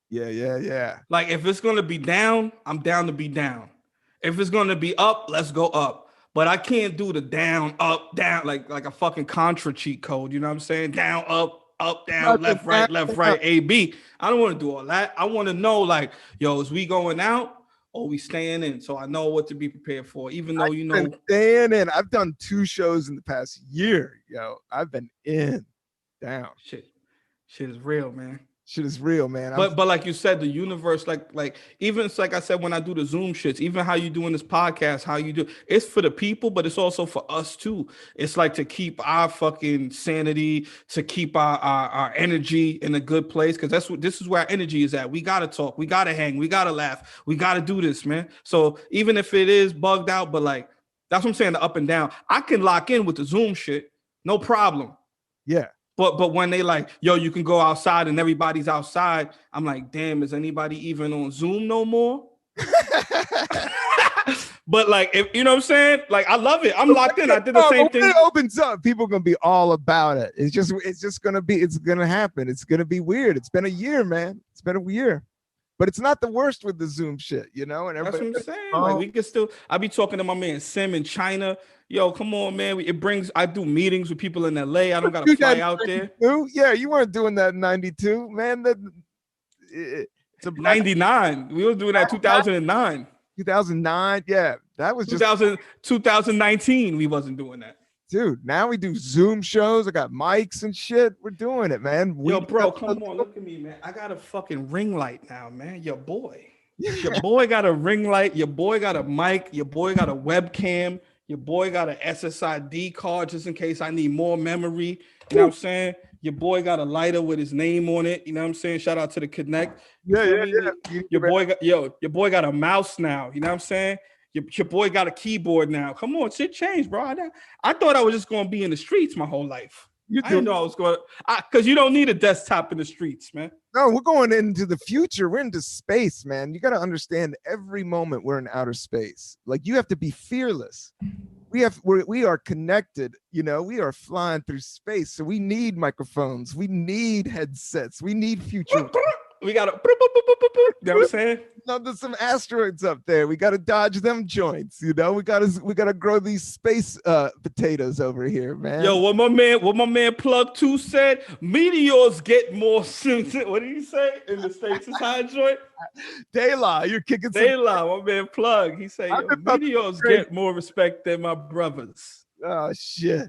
Yeah. Like if it's gonna be down, I'm down to be down. If it's gonna be up, let's go up. But I can't do the down, up, down, like a fucking Contra cheat code. You know what I'm saying? Down, up, down, left, right, A, B. I don't want to do all that. I want to know, like, yo, is we going out or we staying in? So I know what to be prepared for. Even though staying in. I've done 2 shows in the past year, yo. I've been in, down. Shit is real, man. Shit is real, man. But like you said, the universe, like even it's like I said when I do the Zoom shits, even how you doing this podcast, how you do it's for the people, but it's also for us too. It's like to keep our fucking sanity, to keep our energy in a good place, because this is where our energy is at. We gotta talk, we gotta hang, we gotta laugh, we gotta do this, man. So even if it is bugged out, but like that's what I'm saying, the up and down, I can lock in with the Zoom shit, no problem. Yeah. But when they like, yo, you can go outside and everybody's outside, I'm like, damn, is anybody even on Zoom no more? But like, if you know what I'm saying, like I love it. I'm locked in. I did the same thing. When it opens up, people are gonna be all about it. It's gonna happen. It's gonna be weird. It's been a year, man. It's been a year. But it's not the worst with the Zoom shit, you know? And that's what I'm saying. Like we can still, I be talking to my man Sim in China. Yo, come on, man. I do meetings with people in LA. I don't gotta fly out there. Yeah, you weren't doing that in 92, man. It's a 99. We were doing that 2009. 2009, yeah. That was just 2019. We wasn't doing that. Dude, now we do Zoom shows. I got mics and shit. We're doing it, man. Yo, bro, come on, look at me, man. I got a fucking ring light now, man. Your boy got a ring light. Your boy got a mic. Your boy got a webcam. Your boy got an SSID card just in case I need more memory. You know what I'm saying? Your boy got a lighter with his name on it. You know what I'm saying? Shout out to the Connect. Yeah. Your boy got a mouse now. You know what I'm saying? Your boy got a keyboard now. Come on, shit changed, bro. I thought I was just going to be in the streets my whole life. I didn't know I was going to, because you don't need a desktop in the streets, man. No, we're going into the future. We're into space, man. You got to understand every moment we're in outer space. Like you have to be fearless. We are connected, you know, we are flying through space. So we need microphones. We need headsets. We need future. We got to, you know what I'm saying? No, there's some asteroids up there. We got to dodge them joints, you know. We got to grow these space potatoes over here, man. Yo, what my man Plug 2 said, meteors get more what did he say in the States? Is high joint? Dayla, you're kicking some. Dayla, my man Plug. He said, meteors get more respect than my brothers. Oh shit.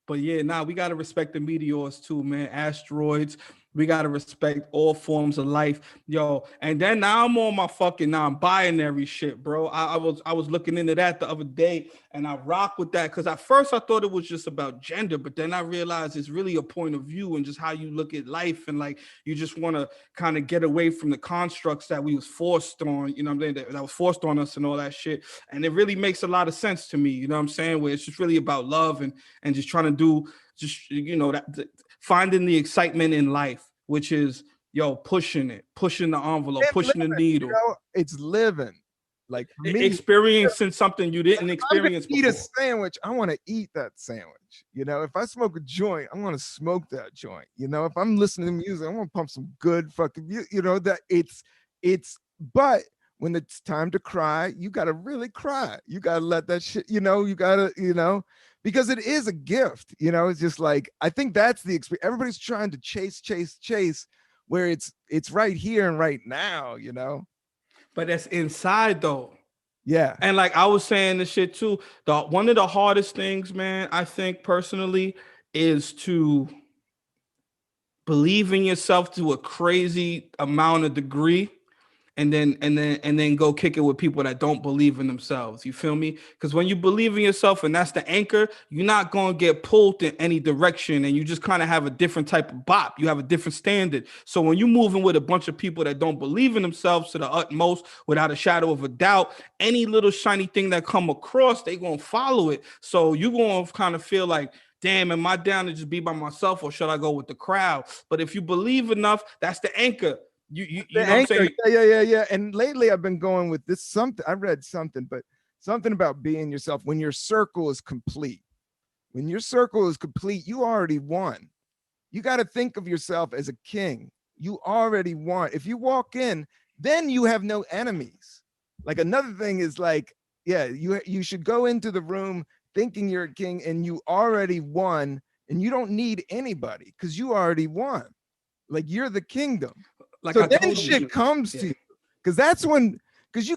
But yeah, we got to respect the meteors too, man. Asteroids. We got to respect all forms of life, yo. And then now I'm on my fucking non-binary shit, bro. I was looking into that the other day, and I rock with that because at first I thought it was just about gender, but then I realized it's really a point of view and just how you look at life, and like you just want to kind of get away from the constructs that we was forced on, you know what I'm saying, that was forced on us and all that shit. And it really makes a lot of sense to me, you know what I'm saying, where it's just really about love and just trying to do just, you know, that finding the excitement in life, which is, yo, pushing the envelope, pushing the needle. You know, it's living. Like for me, experiencing something you didn't experience before. Eat a sandwich, I want to eat that sandwich. You know, if I smoke a joint, I want to smoke that joint. You know, if I'm listening to music, I want to pump some good fucking, you know, that it's, but when it's time to cry, you got to really cry. You got to let that shit, you know, because it is a gift, you know. It's just like, I think that's the experience. Everybody's trying to chase where it's right here and right now, you know? But that's inside though. Yeah. And like I was saying this shit too, one of the hardest things, man, I think personally, is to believe in yourself to a crazy amount of degree, and then go kick it with people that don't believe in themselves. You feel me? Because when you believe in yourself and that's the anchor, you're not going to get pulled in any direction, and you just kind of have a different type of bop. You have a different standard. So when you're moving with a bunch of people that don't believe in themselves to the utmost, without a shadow of a doubt, any little shiny thing that come across, they going to follow it. So you're going to kind of feel like, damn, am I down to just be by myself, or should I go with the crowd? But if you believe enough, that's the anchor. You know what I'm saying? Yeah. And lately I've been going with this something. I read something, but something about being yourself. When your circle is complete, you already won. You got to think of yourself as a king. You already won. If you walk in, then you have no enemies. Like, another thing is like, yeah, you should go into the room thinking you're a king, and you already won, and you don't need anybody because you already won. Like, you're the kingdom. Like, so I then told shit you, comes to you, because that's when, because you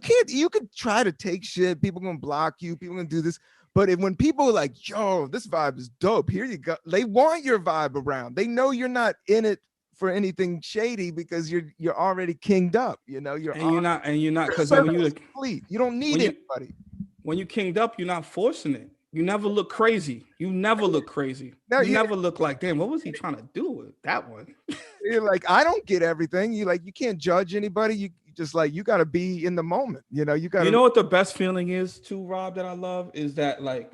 could try to take shit, people gonna block you, people gonna do this, but when people are like, yo, this vibe is dope, here you go, they want your vibe around. They know you're not in it for anything shady, because you're already kinged up, you know. You're not because when you complete, you don't need anybody. When you kinged up, you're not forcing it. You never look crazy. You never look crazy. No, you never look like, damn, what was he trying to do with that one? You're like, I don't get everything. You can't judge anybody. You just like, you got to be in the moment. You know, you got to. You know what the best feeling is too, Rob, that I love is that, like,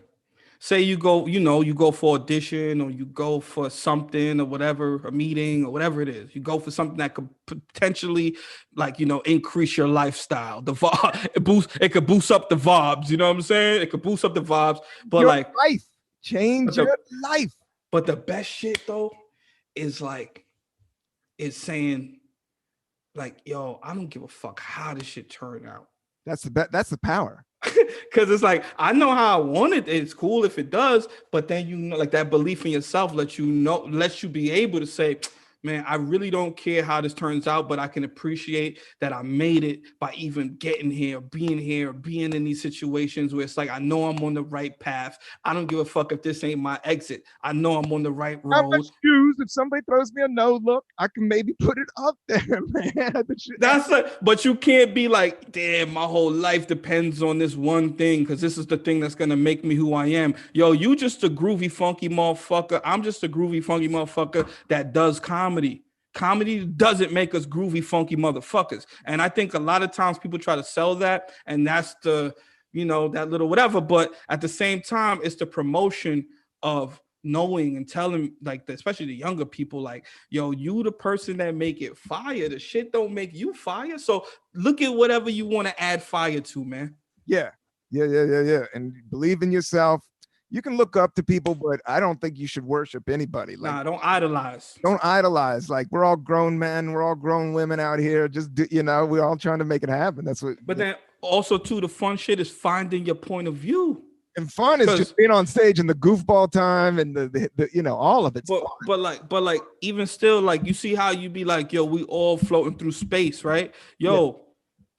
say you go, you go for audition, or you go for something or whatever, a meeting or whatever it is. You go for something that could potentially, like, increase your lifestyle. It could boost up the vibes. You know what I'm saying? It could boost up the vibes, but your like life, change your life. But the best shit though is saying, like, yo, I don't give a fuck how this shit turned out. That's the power. Because it's like, I know how I want it. It's cool if it does, but then, like, that belief in yourself lets you be able to say, man, I really don't care how this turns out, but I can appreciate that I made it by even getting here, being in these situations where it's like, I know I'm on the right path. I don't give a fuck if this ain't my exit. I know I'm on the right road. If somebody throws me a no look, I can maybe put it up there, man. But you can't be like, damn, my whole life depends on this one thing, because this is the thing that's gonna make me who I am. Yo, you just a groovy, funky motherfucker. I'm just a groovy, funky motherfucker that does comedy. Comedy doesn't make us groovy, funky motherfuckers. And I think a lot of times people try to sell that, and that's the, that little whatever. But at the same time, it's the promotion of knowing and telling, like, especially the younger people, like, yo, you the person that make it fire. The shit don't make you fire. So look at whatever you want to add fire to, man. Yeah. And believe in yourself. You can look up to people, but I don't think you should worship anybody. Like, don't idolize. Don't idolize. Like, we're all grown men, we're all grown women out here. Just we're all trying to make it happen. That's what. But then also too, the fun shit is finding your point of view. And fun is just being on stage and the goofball time and the all of it. But like even still, like, you see how you be like, yo, we all floating through space, right? Yo. Yeah.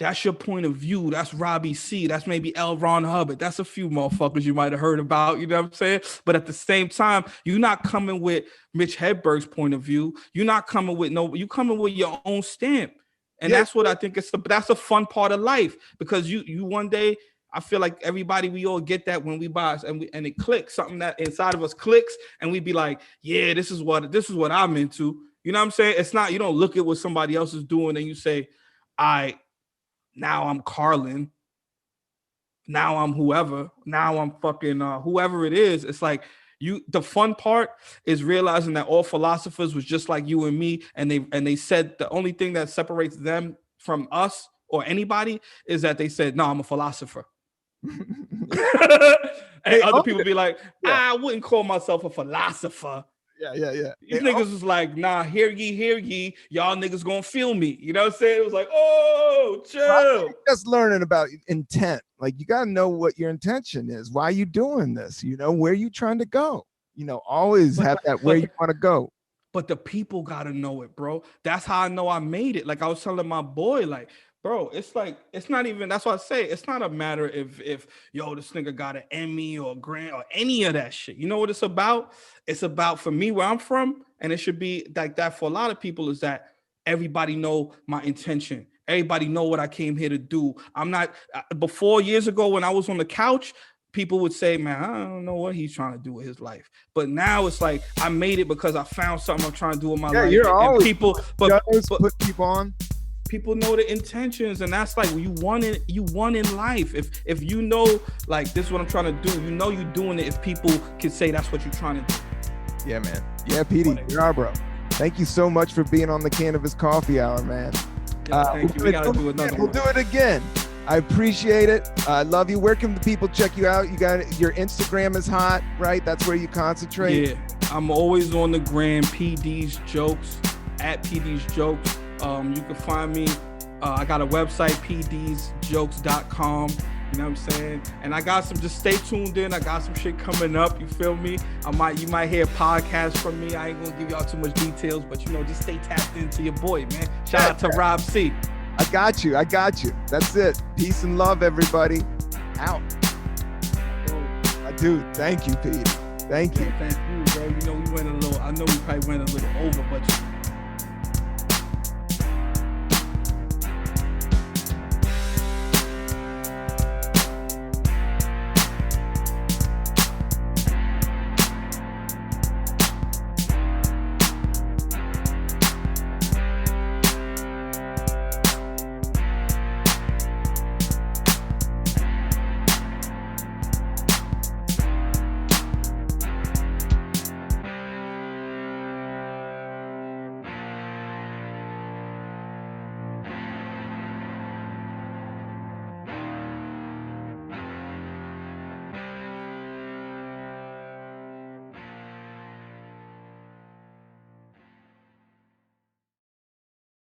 That's your point of view. That's Robbie C. That's maybe L. Ron Hubbard. That's a few motherfuckers you might have heard about. You know what I'm saying? But at the same time, you're not coming with Mitch Hedberg's point of view. You're not coming with you coming with your own stamp. And that's what I think that's a fun part of life, because you one day, I feel like everybody, we all get that when we buy and it clicks, something that inside of us clicks, and we be like, yeah, this is what I'm into. You know what I'm saying? It's not, you don't look at what somebody else is doing and you say, now I'm Carlin. Now I'm whoever. Now I'm fucking whoever it is. It's like, the fun part is realizing that all philosophers was just like you and me, and they said the only thing that separates them from us or anybody is that they said, no, I'm a philosopher. And other people be like, I wouldn't call myself a philosopher. Yeah. These niggas was like, nah, hear ye, y'all niggas gonna feel me. You know what I'm saying? It was like, oh, chill. Just learning about intent. Like, you gotta know what your intention is. Why are you doing this? Where you trying to go? Always have that where you want to go. but the people gotta know it, bro. That's how I know I made it. Like I was telling my boy, like, bro, it's like, it's not even, that's why I say it's not a matter if yo, this nigga got an Emmy or a Grant or any of that shit. You know what it's about? It's about, for me, where I'm from, and it should be like that for a lot of people, is that everybody know my intention. Everybody know what I came here to do. I'm not, before years ago when I was on the couch, people would say, man, I don't know what he's trying to do with his life. But now it's like, I made it because I found something I'm trying to do with my life. You're always people, but put people on. People know the intentions, and that's like you won in life. If you know, like, this is what I'm trying to do, you know you're doing it if people can say that's what you're trying to do. Yeah, man. Yeah, Petey, you are, bro. Thank you so much for being on the Cannabis Coffee Hour, man. Thank you. We gotta do another one. We'll do it again. I appreciate it. I love you. Where can the people check you out? You got your Instagram is hot, right? That's where you concentrate. Yeah, I'm always on the gram. PD's Jokes at PD's Jokes. You can find me. I got a website, pdsjokes.com. You know what I'm saying? And I got some. Just stay tuned in. I got some shit coming up. You feel me? You might hear a podcast from me. I ain't gonna give y'all too much details, but just stay tapped into your boy, man. Shout out to Rob C. I got you. That's it. Peace and love, everybody. Out. I do. Thank you, Pete. Thank you. Thank you, bro. We went a little. I know we probably went a little over, but